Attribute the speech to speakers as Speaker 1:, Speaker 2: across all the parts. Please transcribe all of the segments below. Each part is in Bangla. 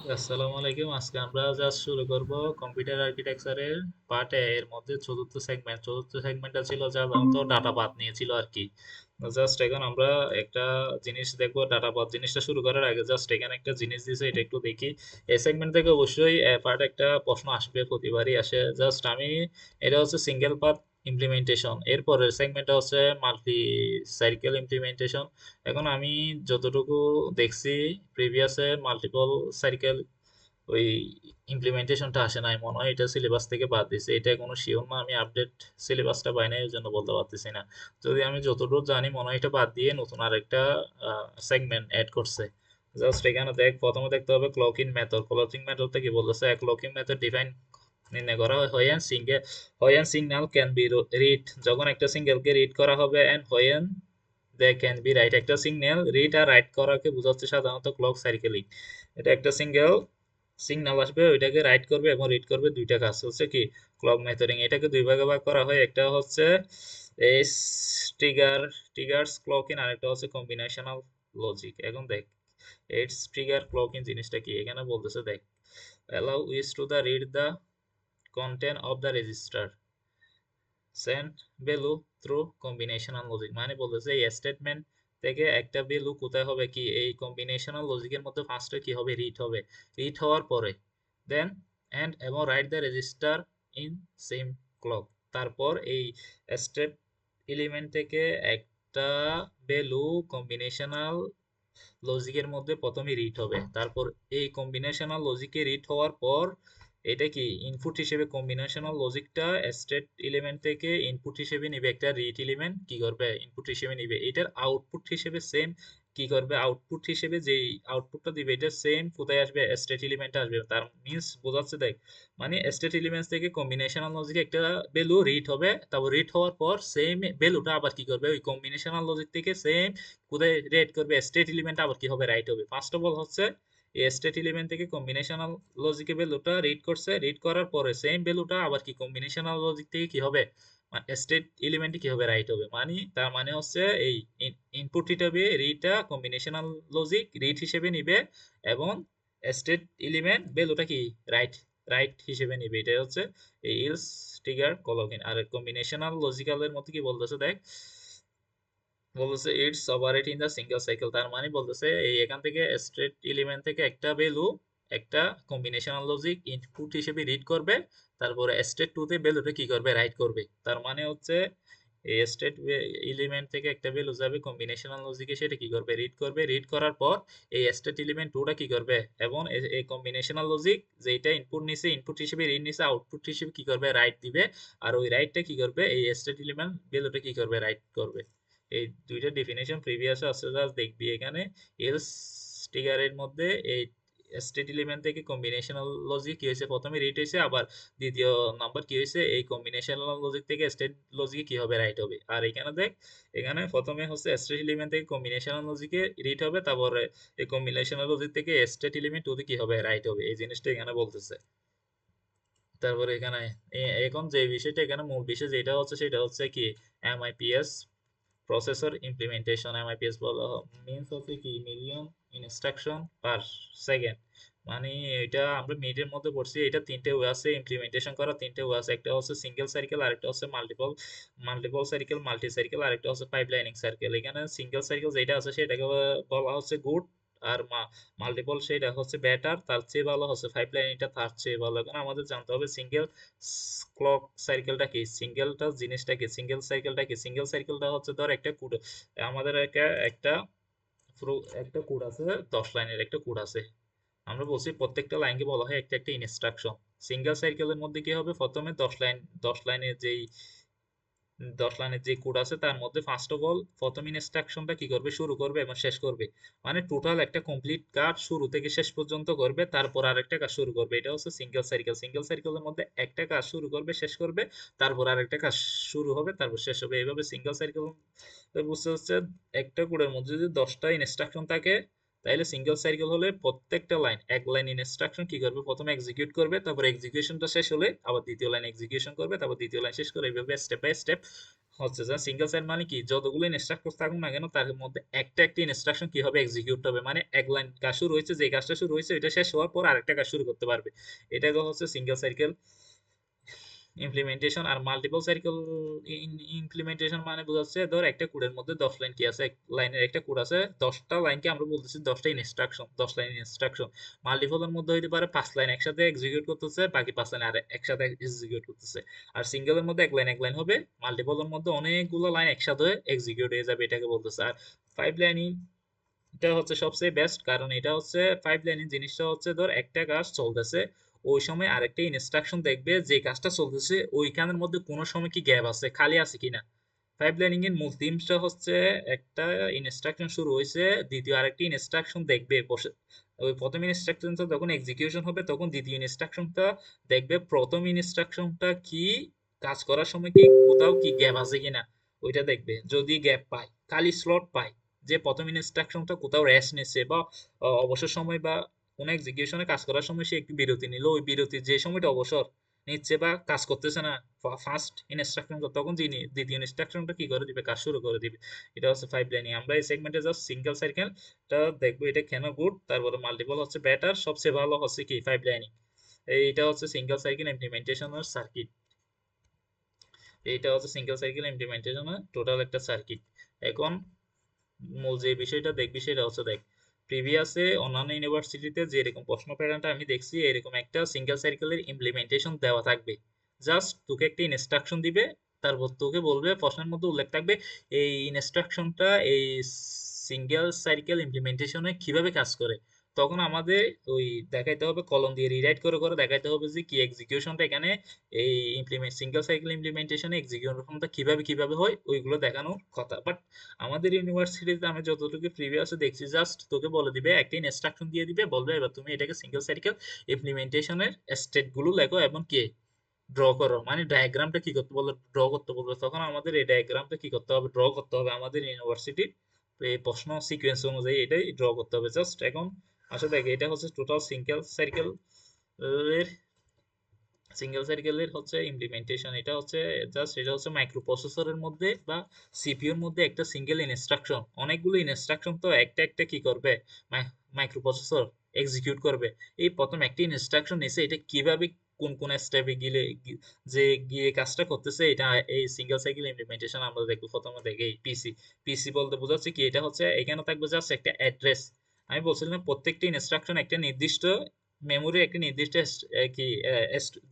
Speaker 1: আসসালামু আলাইকুম। আজকে আমরা জাস্ট শুরু করব কম্পিউটার আর্কিটেকচারের পার্ট এ এর মধ্যে চতুর্থ সেগমেন্টটা ছিল যা তো ডাটা পাথ নিয়েছিল আর কি। জাস্ট এখন আমরা একটা জিনিস দেখবো। ডাটা পাথ জিনিসটা শুরু করার আগে জাস্ট এখানে একটা জিনিস দিছে, এটা একটু দেখি। এই সেগমেন্ট থেকে অবশ্যই পার্ট একটা প্রশ্ন আসবে, প্রতিবারই আসে। জাস্ট আমি, এটা হচ্ছে সিঙ্গেল পাথ ইমপ্লিমেন্টেশন, এরপরের সেগমেন্টটা হচ্ছে মাল্টি সাইকেল ইমপ্লিমেন্টেশন। এখন আমি যতটুকু দেখছি প্রিভিয়াসে মাল্টিপল সাইকেল ওই ইমপ্লিমেন্টেশনটা আসে নাই মনে হয়, এটা সিলেবাস থেকে বাদ দিছে। এটা কোনো শিওর না, আমি আপডেট সিলেবাসটা পাই নাই, ওই জন্য বলতে পারতেছি না। যদি আমি যতদূর জানি মনে হয় এটা বাদ দিয়ে নতুন আরেকটা সেগমেন্ট অ্যাড করছে। জাস্ট এখানে দেখ, প্রথমে দেখতে হবে ক্লকিং মেথড থেকে বলতেছে ক্লকিং মেথড ডিফাইন নির্ণয় করা হয় when signal can be read, যখন একটা সিঙ্গেলকে রিড করা হবে, and when they can be write. একটা সিগন্যাল রিড আর রাইট করাকে বোঝাচ্ছে সাধারণত ক্লক সাইকেলিং। এটা একটা সিগন্যাল আসবে, ওইটাকে রাইট করবে এবং রিড করবে, দুইটা কাজ হচ্ছে কি ক্লক মেথডিং। এটাকে দুই ভাগে ভাগ করা হয়, একটা হচ্ছে এস ট্রিগার ট্রিগার্স ক্লকিং, আর একটা হচ্ছে কম্বিনেশনাল লজিক। এখন দেখ, এটস ট্রিগার ক্লকিং জিনিসটা কি এখানে বলতেছে, দেখ, allow is to the read the content of the register send value through combinational logic. মানে বলতেছে এই স্টেটমেন্ট থেকে একটা ভ্যালু কোথায় হবে, কি এই কম্বিনেশনাল লজিকের মধ্যে ফার্স্টে কি হবে, রিড হবে। রিড হওয়ার পরে দেন এন্ড এবং write the register in same clock. তারপর এই স্টেট এলিমেন্ট থেকে একটা ভ্যালু কম্বিনেশনাল লজিকের মধ্যে প্রথমে রিড হবে। তারপর এই কম্বিনেশনাল লজিকে রিড হওয়ার পর এটা কি ইনপুট হিসেবে, কম্বিনেশনাল লজিকটা স্টেট এলিমেন্ট থেকে ইনপুট হিসেবে নিবে, একটা রিড এলিমেন্ট কি করবে ইনপুট হিসেবে নিবে, এটার আউটপুট হিসেবে সেম কি করবে, আউটপুট হিসেবে যেই আউটপুটটা দিবে এটা সেম কোথায় আসবে, স্টেট এলিমেন্টে আসবে। তার মিন্স বোঝাচ্ছে, দেখ, মানে স্টেট এলিমেন্টস থেকে কম্বিনেশনাল লজিকে একটা ভ্যালু রিড হবে, তারপর রিড হওয়ার পর সেম ভ্যালুটা আবার কি করবে, ওই কম্বিনেশনাল লজিক থেকে সেম কোথায় রেড করবে, স্টেট এলিমেন্ট আবার কি হবে, রাইট হবে। ফার্স্ট অফ অল হচ্ছে এই স্টেট এলিমেন্ট থেকে কম্বিনেশনাল লজিকে ভ্যালুটা রিড করছে, রিড করার পরে সেম ভ্যালুটা আবার কি কম্বিনেশনাল লজিক থেকে কি হবে, স্টেট এলিমেন্টে কি হবে, রাইট হবে। মানে তার মানে হচ্ছে এই ইনপুট হিসেবে রিডটা কম্বিনেশনাল লজিক রিড হিসেবে নিবে, এবং স্টেট এলিমেন্ট ভ্যালুটা কি রাইট রাইট হিসেবে নিবে। এটা হচ্ছে এই ইলস ট্রিগার কলকিন। আর কম্বিনেশনাল লজিক্যালের মধ্যে কি বলতেছে, দেখ, বলতেছে it's operate in the single cycle. তার মানে বলতেছে এই এখান থেকে স্টেট এলিমেন্ট থেকে একটা ভ্যালু একটা কম্বিনেশনাল লজিক ইনপুট হিসেবে রিড করবে, তারপরে স্টেট টু তে ভ্যালুটা কি করবে, রাইট করবে। তার মানে হচ্ছে এই স্টেট এলিমেন্ট থেকে একটা ভ্যালু যাবে কম্বিনেশনাল লজিকে, সেটা কি করবে, রিড করবে। রিড করার পর এই স্টেট এলিমেন্ট টুটা কি করবে, এবং এই কম্বিনেশনাল লজিক যেটা ইনপুট নিছে, ইনপুট হিসেবে রিড নিছে, আউটপুট হিসেবে কি করবে, রাইট দিবে। আর ওই রাইটটা কি করবে, এই স্টেট এলিমেন্ট ভ্যালুটা কি করবে, রাইট করবে। এই দুইটা ডেফিনেশন প্রিভিয়াস আছে, জাস্ট দেখবি এখানে। এলস ট্রিগারের মধ্যে এই স্টেট এলিমেন্ট থেকে কম্বিনেশনাল লজিক কি হয়েছে, প্রথমে রিড হয়েছে, আবার দ্বিতীয় নাম্বার কি হয়েছে, এই কম্বিনেশনাল লজিক থেকে স্টেট লজিকে কি হবে, রাইট হবে। আর এখানে দেখ, এখানে প্রথমে হচ্ছে স্টেট এলিমেন্ট থেকে কম্বিনেশনাল লজিকে রিড হবে, তারপরে এই কম্বিনেশনাল লজিক থেকে স্টেট এলিমেন্ট ওদিকে কি হবে, রাইট হবে। এই জিনিসটা এখানে বলতেছে। তারপরে এখানে এখন যে বিষয়টা, এখানে মূল বিষয় যেটা হচ্ছে সেটা হচ্ছে কি এমআইপিএস প্রসেসর ইমপ্লিমেন্টেশন। এমআইপিএস বলা মিন্স হচ্ছে কি মিলিয়ন ইনস্ট্রাকশন পার সেকেন্ড। মানে এটা আমরা মিনিটের মধ্যে পড়ছি। এটা তিনটে ওয়ে আছে ইমপ্লিমেন্টেশন করা, তিনটে ওয়ে আছে। একটা হচ্ছে সিঙ্গেল সার্কেল, আরেকটা হচ্ছে multiple multiple circle, multi circle, আরেকটা হচ্ছে পাইপলাইনিং সার্কেল। এখানে সিঙ্গেল সার্কেল যেটা আছে সেটাকে বলা হচ্ছে গুড, আর মাল্টিপল সেটা হচ্ছে বেটার, তার চেয়ে ভালো হচ্ছে পাইপলাইন, এটা তার চেয়ে ভালো। এখন আমাদের জানতে হবে সিঙ্গেল ক্লক সাইকেলটা কি, সিঙ্গেলটা জিনিসটা কি, সিঙ্গেল সাইকেলটা কি। সিঙ্গেল সাইকেলটা হচ্ছে ধর একটা কোড, আমাদের একটা পুরো একটা কোড আছে, 10 লাইনের একটা কোড আছে। আমরা বলছি প্রত্যেকটা লাইনকে বলা হয় একটা একটা ইনস্ট্রাকশন। সিঙ্গেল সাইকেলের মধ্যে কি হবে, প্রথমে 10 লাইনের যেই 10 লাইনের যে কোড আছে তার মধ্যে ফার্স্ট অফ অল প্রথম ইনস্ট্রাকশনটা কি করবে, শুরু করবে এবং শেষ করবে। মানে টোটাল একটা কমপ্লিট কাজ শুরু থেকে শেষ পর্যন্ত করবে, তারপর আরেকটা কাজ শুরু করবে। এটা হচ্ছে সিঙ্গেল সাইকেল। সিঙ্গেল সাইকেলের মধ্যে একটা কাজ শুরু করবে, শেষ করবে, তারপর আরেকটা কাজ শুরু হবে, তারপর শেষ হবে। এইভাবে সিঙ্গেল সাইকেল বুঝতে হচ্ছে একটা কোডের মধ্যে যদি 10টা ইনস্ট্রাকশন থাকে, তাইলে সিঙ্গেল সাইকেল হলে প্রত্যেকটা লাইন এক লাইন ইনস্ট্রাকশন কি করবে, প্রথমে এক্সিকিউট করবে, তারপর এক্সিকিউশনটা শেষ হলে আবার দ্বিতীয় লাইন এক্সিকিউশন করবে, তারপর দ্বিতীয় লাইন শেষ করে এইভাবে স্টেপ বাই স্টেপ হচ্ছে। যা সিঙ্গেল সাইড মানে কি, যতগুলো ইনস্ট্রাকশন থাকুক না কেন তার মধ্যে একটা একটা ইনস্ট্রাকশন কি হবে, এক্সিকিউট হবে, মানে এক লাইন কাজ শুরু হয়েছে, যে কাজটা শুরু হয়েছে এটা শেষ হওয়ার পর আরেকটা কাজ শুরু করতে পারবে। এটা হচ্ছে সিঙ্গেল সাইকেল ইমপ্লিমেন্টেশন। আর মাল্টিপল সাইকেল ইমপ্লিমেন্টেশন মানে বোঝাচ্ছে ধর একটা কোডের মধ্যে 10 লাইন কি আছে, এক লাইনের একটা কোড আছে, 10টা লাইনকে আমরা বলতেছি 10টা ইনস্ট্রাকশন, 10 লাইন ইনস্ট্রাকশন। মাল্টিপলের মধ্যে হইতে পারে 5 লাইন একসাথে এক্সিকিউট করতেছে, বাকি 5 লাইন আর একসাথে এক্সিকিউট করতেছে। আর সিঙ্গেলের মধ্যে এক লাইন হবে, মাল্টিপলের মধ্যে অনেকগুলো লাইন একসাথে এক্সিকিউট হয়ে যাবে, এটাকে বলতেছে। আর 5 লাইন এটা হচ্ছে সবচেয়ে বেস্ট, কারণ এটা হচ্ছে ফাইভ লাইনের জিনিসটা হচ্ছে ধর একটা কাজ চলতেছে, ওই সময় আরেকটা ইনস্ট্রাকশন দেখবে যে কাজটা চলতেছে ওইখানের মধ্যে কোনো সময় কি গ্যাপ আছে, খালি আছে কিনা। পাইপ লাইনিং এর মূল থিমসটা হচ্ছে একটা ইনস্ট্রাকশন শুরু হয়েছে, দ্বিতীয় আরেকটি ইনস্ট্রাকশন দেখবে বসে, ওই প্রথম ইনস্ট্রাকশনটা যখন এক্সিকিউশন হবে তখন দ্বিতীয় ইনস্ট্রাকশনটা দেখবে প্রথম ইনস্ট্রাকশনটা কি কাজ করার সময় কি কোথাও কি গ্যাপ আছে কিনা ওইটা দেখবে। যদি গ্যাপ পায়, খালি স্লট পায়, যে প্রথম ইনস্ট্রাকশনটা কোথাও রেস্ট নিচ্ছে বা অবসর সময় বা কোনো এক্সিকিউশনে কাজ করার সময় সে একটু বিরতি নিল, ওই বিরতির যে সময়টা অবসর নিচ্ছে বা কাজ করতেছে না ফার্স্ট ইনস্ট্রাকশন, তখন দ্বিতীয় ইনস্ট্রাকশনটা কি করে দিবে, কাজ শুরু করে দিবে। এটা হচ্ছে ফাইভ লাইনিং। আমরা এই সেগমেন্টে জাস্ট সিঙ্গেল সাইকেলটা দেখবো, এটা কেন গুড, তারপরে মাল্টিপল হচ্ছে বেটার, সবচেয়ে ভালো হচ্ছে কি ফাইভ লাইনিং। এইটা হচ্ছে সিঙ্গেল সাইকেল ইমপ্লিমেন্টেশনের সার্কিট। এইটা হচ্ছে সিঙ্গেল সাইকেল ইমপ্লিমেন্টেশনের টোটাল একটা সার্কিট। এখন মূল যে বিষয়টা দেখবি সেটা হচ্ছে দেখ, প্রিভিয়াসে অন্যান্য ইউনিভার্সিটিতে যে এরকম প্রশ্ন প্যাটার্নটা আমি দেখছি, এরকম একটা সিঙ্গেল সাইকেলের ইমপ্লিমেন্টেশন দেওয়া থাকবে। জাস্ট তোকে একটা ইনস্ট্রাকশন দিবে, তারপর তোকে বলবে প্রশ্নের মধ্যে উল্লেখ থাকবে এই ইনস্ট্রাকশনটা এই সিঙ্গেল সাইকেল ইমপ্লিমেন্টেশনে কিভাবে কাজ করে। তখন আমাদের ওই দেখাইতে হবে, কলম দিয়ে রিরাইট করে করে দেখাইতে হবে যে কি এক্সিকিউশনটা এখানে এই সিঙ্গেল সাইকেল ইমপ্লিমেন্টেশনে এক্সিকিউশনটা কিভাবে কিভাবে হয় ওইগুলো দেখানোর কথা। বাট আমাদের ইউনিভার্সিটিতে আমি যতটুকু প্রিভিয়াসে দেখছি, জাস্ট তোকে বলে দিবে একটা ইনস্ট্রাকশন দিয়ে দিবে, বলবে এবার তুমি এটাকে সিঙ্গেল সাইকেল ইমপ্লিমেন্টেশনের স্টেট গুলো লেখো এবং কি ড্র করো, মানে ডায়াগ্রামটা কি করতে বলবে, ড্র করতে বলবে। তখন আমাদের এই ডায়াগ্রামটা কি করতে হবে, ড্র করতে হবে আমাদের ইউনিভার্সিটির এই প্রশ্ন সিকোয়েন্স অনুযায়ী এটাই ড্র করতে হবে। জাস্ট এখন আসলে দেখ, এটা হচ্ছে টোটাল সিঙ্গেল সাইকেলের হচ্ছে ইমপ্লিমেন্টেশন। এটা হচ্ছে জাস্ট, এটা হচ্ছে মাইক্রো প্রসেসরের মধ্যে বা সিপিইউর মধ্যে একটা সিঙ্গেল ইনস্ট্রাকশন, অনেকগুলো ইনস্ট্রাকশন তো একটা একটা কি করবে, মাইক্রো প্রসেসর এক্সিকিউট করবে। এই প্রথম একটা ইনস্ট্রাকশন এসে এটা কিভাবে কোন কোন স্টেপে গিয়ে যে গিয়ে কাজটা করতেছে, এটা এই সিঙ্গেল সাইকেল ইমপ্লিমেন্টেশন আমরা দেখবো। প্রথমে দেখে এই পিসি, পিসি বলতে বোঝাচ্ছে কি, এটা হচ্ছে এখানে থাকবে জাস্ট একটা অ্যাড্রেস। আমি বলছিলাম প্রত্যেকটা ইনস্ট্রাকশন একটা নির্দিষ্ট মেমোরি, একটা নির্দিষ্ট কি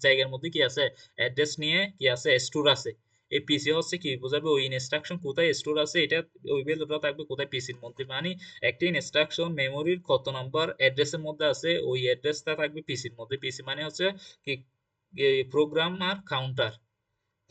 Speaker 1: জায়গার মধ্যে কি আছে, অ্যাড্রেস নিয়ে কি আছে, স্টোর আছে। এই পিসি হচ্ছে কি বোঝাবে ওই ইনস্ট্রাকশন কোথায় স্টোর আছে, এটা ওই ভ্যালুটা থাকবে কোথায়, পিসির মধ্যে। মানে একটা ইনস্ট্রাকশন মেমোরির কত নাম্বার অ্যাড্রেসের মধ্যে আছে, ওই অ্যাড্রেসটা থাকবে পিসির মধ্যে। পিসি মানে হচ্ছে কি প্রোগ্রাম আর কাউন্টার।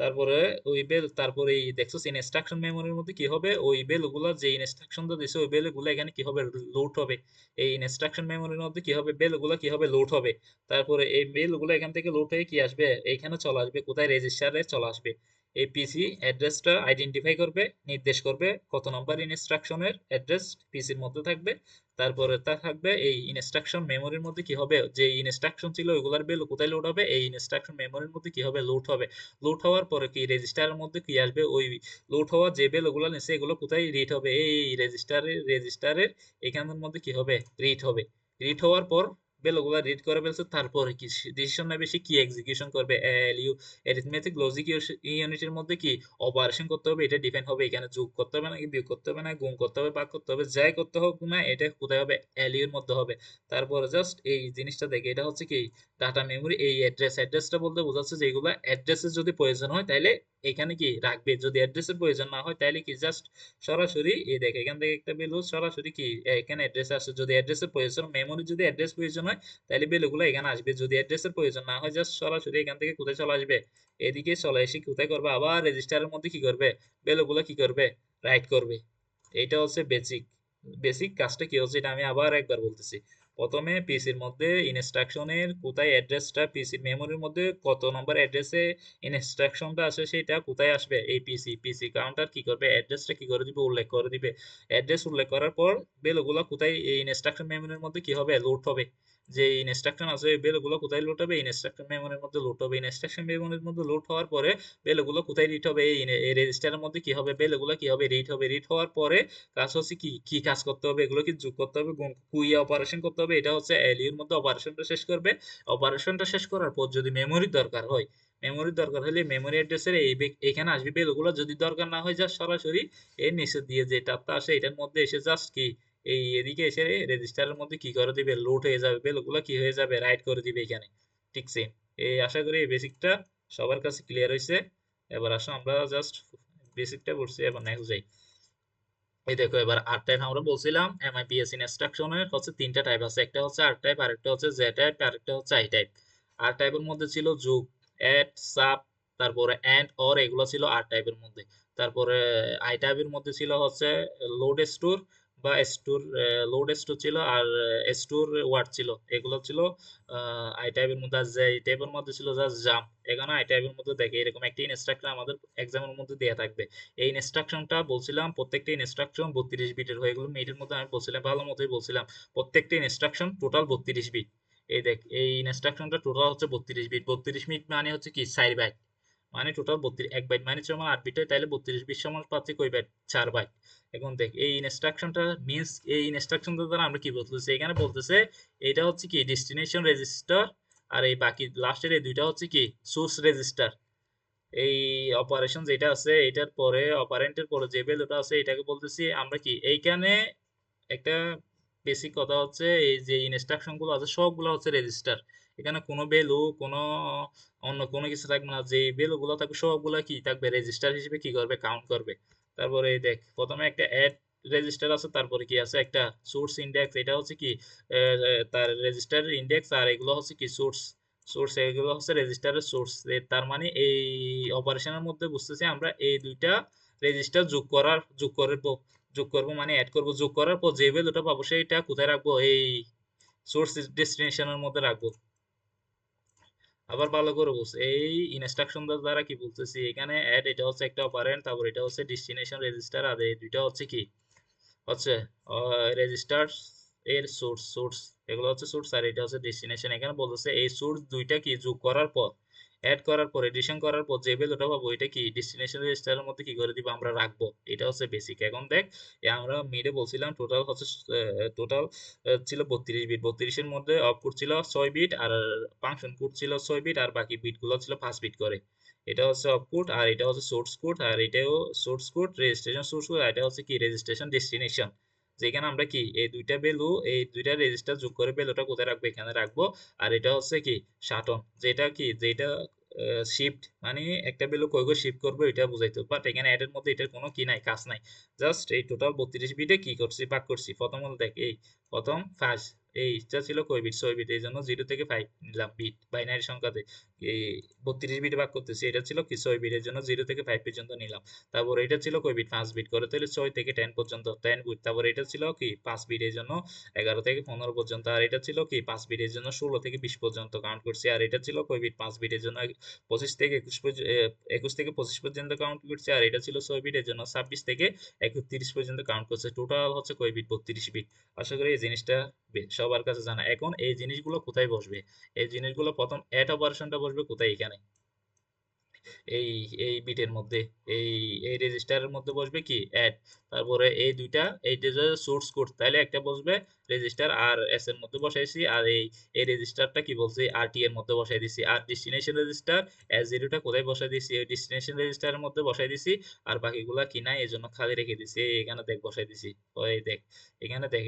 Speaker 1: তারপরে ওই বেল, তারপরে এই দেখছো ইনস্ট্রাকশন মেমোরির মধ্যে কি হবে, ওই বেল গুলা যে ইনস্ট্রাকশনটা দিছে ওই বেল গুলা এখানে কি হবে, লোড হবে। এই ইনস্ট্রাকশন মেমোরির মধ্যে কি হবে, বেল গুলা কি হবে, লোড হবে। তারপরে এই বেল গুলা এখান থেকে লোড হয়ে কি আসবে, এইখানে চলে আসবে কোথায়, রেজিস্টারে চলে আসবে। এই পিসি অ্যাড্রেসটা আইডেন্টিফাই করবে, নির্দেশ করবে কত নম্বর ইনস্ট্রাকশনের অ্যাড্রেস পিসির মধ্যে থাকবে। তারপরে তা থাকবে এই ইনস্ট্রাকশন মেমোরির মধ্যে কি হবে, যে ইনস্ট্রাকশন ছিল ওইগুলার বেল কোথায় লোড হবে, এই ইনস্ট্রাকশন মেমোরির মধ্যে কি হবে, লোড হবে। লোড হওয়ার পরে কি রেজিস্টারের মধ্যে কি আসবে, ওই লোড হওয়া যে বেল ওগুলো নিচে এগুলো কোথায় রিড হবে, এই রেজিস্টারের এখানের মধ্যে কি হবে, রিড হবে। রিড হওয়ার পর বেল ওগুলো রিড করে ফেলছে, তারপরে কি ডিসিশন নেবে সে কি এক্সিকিউশন করবে, এলইউ অ্যারিথমেটিক লজিক ইউনিটের মধ্যে কি অপারেশন করতে হবে, এটা ডিপেন্ড হবে এখানে যোগ করতে হবে না বিয়োগ করতে হবে না গুণ করতে হবে ভাগ করতে হবে, যাই করতে হোক না এটা কোথায় হবে, এলইউ এর মধ্যে হবে। তারপরে জাস্ট এই জিনিসটা দেখে, এটা হচ্ছে কি ডাটা মেমোরি। এই অ্যাড্রেসটা বলতে বোঝাচ্ছে যে এগুলা অ্যাড্রেসের যদি প্রয়োজন হয় তাহলে এখানে কি রাখবে, যদি অ্যাড্রেসের প্রয়োজন না হয় তাহলে কি জাস্ট সরাসরি এই দেখে এখান থেকে একটা বেলু সরাসরি কি এখানে অ্যাড্রেস আসে। যদি অ্যাড্রেসের প্রয়োজন, মেমোরি যদি অ্যাড্রেস প্রয়োজন হয় তাহলে বেলুগুলো এখানে আসবে। যদি অ্যাড্রেসের প্রয়োজন না হয় জাস্ট সরাসরি এখান থেকে কোথায় চলে আসবে, এদিকে চলে এসে কোথায় করবে, আবার রেজিস্টারের মধ্যে কি করবে, বেলুগুলো কি করবে, রাইট করবে। এইটা হচ্ছে বেসিক বেসিক কাজটা কি হচ্ছে, এটা আমি আবার একবার বলতেছি। প্রথমে পিসির মধ্যে ইনস্ট্রাকশনের কোথায় অ্যাড্রেসটা, পিসির মেমোরির মধ্যে কত নম্বর অ্যাড্রেসে ইনস্ট্রাকশনটা আসে সেটা কোথায় আসবে, এই পিসি কাউন্টার কি করবে, অ্যাড্রেসটা কি করে দিবে, উল্লেখ করে দিবে। অ্যাড্রেস উল্লেখ করার পর ভ্যালুগুলো কোথায় এই ইনস্ট্রাকশন মেমোরির মধ্যে কি হবে, লোড হবে। যে ইনস্ট্রাকশন আছে এই ভ্যালুগুলো কোথায় লোড হবে, ইনস্ট্রাকশন মেমোরির মধ্যে লোড হবে। ইনস্ট্রাকশন মেমোরির মধ্যে লোড হওয়ার পরে ভ্যালুগুলো কোথায় রিড হবে, এই রেজিস্টারের মধ্যে কি হবে, ভ্যালুগুলো কি হবে, রিড হবে। রিড হওয়ার পরে কাজ হচ্ছে কি কি কাজ করতে হবে, এগুলো কি যোগ করতে হবে, গুণ কুইয়া অপারেশন করতে হবে। এটা হচ্ছে এলইউ এর মধ্যে অপারেশনটা শেষ করবে। অপারেশনটা শেষ করার পর যদি মেমোরির দরকার হয়, মেমোরির দরকার হলে মেমোরি অ্যাড্রেসের এখানে আসবে ভ্যালুগুলো। যদি দরকার না হয়, জাস্ট সরাসরি এর নিচে দিয়ে যে ট্যাবটা আসে এটার মধ্যে এসে জাস্ট কি এই এদিকে এসে রেজিস্টারের মধ্যে কি করে দিবে, লোড হয়ে যাবে, ভ্যালুগুলো কি হয়ে যাবে, রাইট করে দিবে এখানে। ঠিক সেম। এই আশা করি এই বেসিকটা সবার কাছে ক্লিয়ার হয়েছে। এবার আসো আমরা জাস্ট বেসিকটা পড়ছি, এবার নেক্সট যাই। এই দেখো এবার আর টাইপ আমরা বলছিলাম এমআইপিএস ইনস্ট্রাকশনের হচ্ছে তিনটা টাইপ আছে, একটা হচ্ছে আর টাইপ, আরেকটা হচ্ছে জে টাইপ, আরেকটা হচ্ছে আই টাইপ। আর টাইপের মধ্যে ছিল যোগ, এড, সাব, তারপরে এন্ড, অর, এগুলো ছিল আর টাইপের মধ্যে। তারপরে আই টাইপের মধ্যে ছিল হচ্ছে লোড স্টোর বা স্টোর, লোড স্টোর ছিল, আর স্টোর ওয়ার্ড ছিল, এগুলো ছিল আই টাইপের মধ্যে। আর জে টাইপের মধ্যে ছিল জাস্ট জাম্প। এখানে আই টাইপের মধ্যে দেখে এরকম একটা ইনস্ট্রাকশন আমাদের এক্সামের মধ্যে দেওয়া থাকবে। এই ইনস্ট্রাকশনটা বলছিলাম প্রত্যেকটা ইনস্ট্রাকশন 32 বিটের হয়, এগুলো মিনিটের মধ্যে আমি বলছিলাম, ভালো মতোই বলছিলাম। প্রত্যেকটা ইনস্ট্রাকশন টোটাল 32 বিট। এই দেখ এই ইনস্ট্রাকশনটা টোটাল হচ্ছে 32 বিট। 32 বিট মানে হচ্ছে কি 4 বাইট, মানে টোটাল 32। 1 বাইট মানে সমান 8 বিট হয়, তাহলে 32 বিট সমান পাচ্ছি কয় বাইট, 4 বাইট। এখন দেখ এই ইনস্ট্রাকশনটা মিন্স, এই ইনস্ট্রাকশনটা দ্বারা আমরা কি বলতেছি, এখানে বলতেছে এটা হচ্ছে কি ডেস্টিনেশন রেজিস্টার, আর এই বাকি লাস্টের এই দুইটা হচ্ছে কি সোর্স রেজিস্টার। এই অপারেশন যেটা আছে এটার পরে অপারেন্টের পরে যে ভ্যালুটা আছে এটাকে বলতেছি আমরা কি, এইখানে একটা বেসিক কথা হচ্ছে এই যে ইনস্ট্রাকশন গুলো আছে সবগুলো হচ্ছে রেজিস্টার। এখানে কোনো ভ্যালু কোনো অন্য কোনো কিছু থাকবে না, যে ভ্যালু গুলো থাকবে সবগুলো কি থাকবে, রেজিস্টার হিসেবে কি করবে, কাউন্ট করবে। তারপরে এই দেখ প্রথমে একটা অ্যাড রেজিস্টার আছে, তারপরে কি আছে একটা সোর্স ইন্ডেক্স, এটা হচ্ছে কি তার রেজিস্টার ইন্ডেক্স, আর এগুলো হচ্ছে কি সোর্স। সোর্স এগুলো হচ্ছে রেজিস্টারের সোর্স। তার মানে এই অপারেশনের মধ্যে বুঝতেছি আমরা এই দুইটা রেজিস্টার যোগ করব মানে অ্যাড করব। যোগ করার পর যে ভ্যালুটা পাবো সেইটা কোথায় রাখবো, এই সোর্স ডেস্টিনেশনের মধ্যে রাখবো। আবার ভালো করে বুঝ, এই ইনস্ট্রাকশন দ্বারা কি বলতেছি, এখানে অ্যাড এটা হচ্ছে একটা অপারেন্ড, তারপর এটা হচ্ছে ডেস্টিনেশন রেজিস্টার, আর এই দুইটা হচ্ছে কি হচ্ছে রেজিস্টার এর সোর্স। এগুলো হচ্ছে সোর্স আর এটা হচ্ছে ডেস্টিনেশন। এখানে বলতেছে এই সোর্স দুইটা কি যোগ করার পর, অ্যাড করার পর, এডিশন করার পর যে ভ্যালুটা পাবো এটা কি ডেস্টিনেশন রেজিস্টারের মধ্যে কি করে দিব, আমরা রাখবো। এটা হচ্ছে বেসিক। এখন দেখ আমরা মিডে বলছিলাম টোটাল হচ্ছে টোটাল ছিল 32 বিট। 32-এর মধ্যে অপ কোড ছিল 6 বিট, আর ফাংশন কোড ছিল 6 বিট, আর বাকি বিট গুলো ছিল 5 বিট করে। এটা হচ্ছে অপ কোড, আর এটা হচ্ছে সোর্স কোড, আর এটাও source code, registration source code, আর এটা হচ্ছে কি রেজিস্ট্রেশন ডেস্টিনেশন। যেখানে আমরা কি এই দুইটা ভ্যালু, এই দুইটা রেজিস্টার যোগ করে ভ্যালুটা কোথায় রাখবো, এখানে রাখবো। আর এটা হচ্ছে কি শাটন, যেটা শিফট মানে একটা ভ্যালু কই কই শিফট করবো এটা বুঝাইতো। বাট এখানে অ্যাড এর মধ্যে এটার কোনো কি নাই, কাজ নাই। জাস্ট এই টোটাল 32 বিটে কি করছি, ভাগ করছি। প্রথম হলো দেখ এই প্রথম ফার্স্ট এইটা ছিল কয় বিট, 6 বিট, এই জন্য 0 থেকে 5 নিলাম বিট, বাইনারি সংখ্যাতে এই 32 বিট ভাগ করতেছি। এটা ছিল কি 6 বিট, এর জন্য 0 থেকে 5 পর্যন্ত নিলাম। তারপর এটা ছিল কয় বিট, 5 বিট করে, তাহলে 6 থেকে 10 পর্যন্ত 10 বিট। তারপর এটা ছিল কি 5 বিট, এই জন্য 11 থেকে 15 পর্যন্ত। আর এটা ছিল কি 5 বিট, এর জন্য 16 থেকে 20 পর্যন্ত কাউন্ট করছি। আর এটা ছিল কয় বিট, 5 বিট, এর জন্য 21 থেকে 25 পর্যন্ত কাউন্ট করছি। আর এটা ছিল 6 বিট, এর জন্য 26 থেকে 31 পর্যন্ত কাউন্ট করছে। টোটাল হচ্ছে কয় বিট, 32 বিট। আশা করি এই জিনিসটা সবার কাছে জানা। এখন এই জিনিসগুলো কোথায় বসবে, এই জিনিসগুলো প্রথম অ্যাড অপারেশনটা বসবে কোথায়, এখানে এই এই বিটের মধ্যে, এই এই রেজিস্টারের মধ্যে বসবে কি অ্যাড। তারপরে এই দুইটা, এইটা যে সোর্স কোড, তাহলে একটা বসবে রেজিস্টার আর এস এর মধ্যে বসাইছি। আর এই রেজিস্টারটা কি বলছি আর টি এর মধ্যে বসাই দিছি। আর ডেস্টিনেশন রেজিস্টার এস জিরোটা কোথায় বসাই দিছি, এই ডেস্টিনেশন রেজিস্টারের মধ্যে বসাই দিছি। আর বাকিগুলা কি নাই এই জন্য খালি রেখে দিছি। এখানে দেখ বসাই দিছি, ওই দেখ এখানে দেখ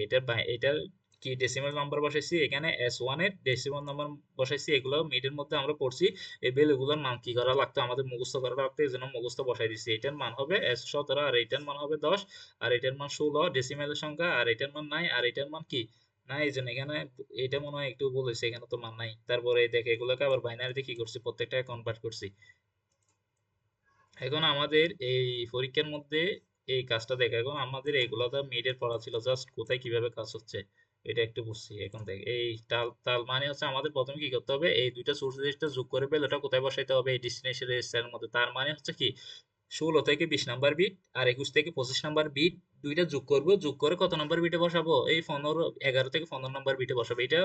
Speaker 1: এটার কি ডেসিমাল নাম্বার বসাইছি, এখানে S1 এর ডেসিমাল নাম্বার বসাইছি। এগুলো মিডের মধ্যে আমরা পড়ছি। এই ভ্যালুগুলোর মান কি করা লাগতো, আমাদের মুখস্থ করা লাগতো, এই জন্য মুখস্থ বসাই দিছি। এটার মান হবে S17, আর এটার মান হবে 10, আর এটার মান 16 ডেসিমেলের সংখ্যা, আর এটার মান নাই, আর এটার মান কি নাই, এই জন্য এখানে এটা মনে হয় একটু বলেছে, এখানে তো মান নাই। তারপরে দেখে এগুলোকে আবার বাইনারিতে কি করছি, প্রত্যেকটা কনভার্ট করছি। এখন আমাদের এই পরীক্ষার মধ্যে এই কাজটা দেখে, এখন আমাদের এইগুলো তো মিডের পড়া ছিল, জাস্ট কোথায় কিভাবে কাজ হচ্ছে এটা একটু বুঝছি। এখন দেখ এই তাল তাল মানে হচ্ছে আমাদের প্রথমে কি করতে হবে, এই দুইটা সোর্স রেজিস্টার যোগ করে পেলে ওটা কোথায় বসাইতে হবে, এই ডেস্টিনেশন রেজিস্টারের মধ্যে। তার মানে হচ্ছে কি 16 থেকে 20 নাম্বার বিট আর 21 থেকে 25 নাম্বার বিট দুইটা যোগ করবো, যোগ করে কত নাম্বার বিটে বসাবো, এই 15 11 থেকে 15 নাম্বার বিটে বসাবো। এটা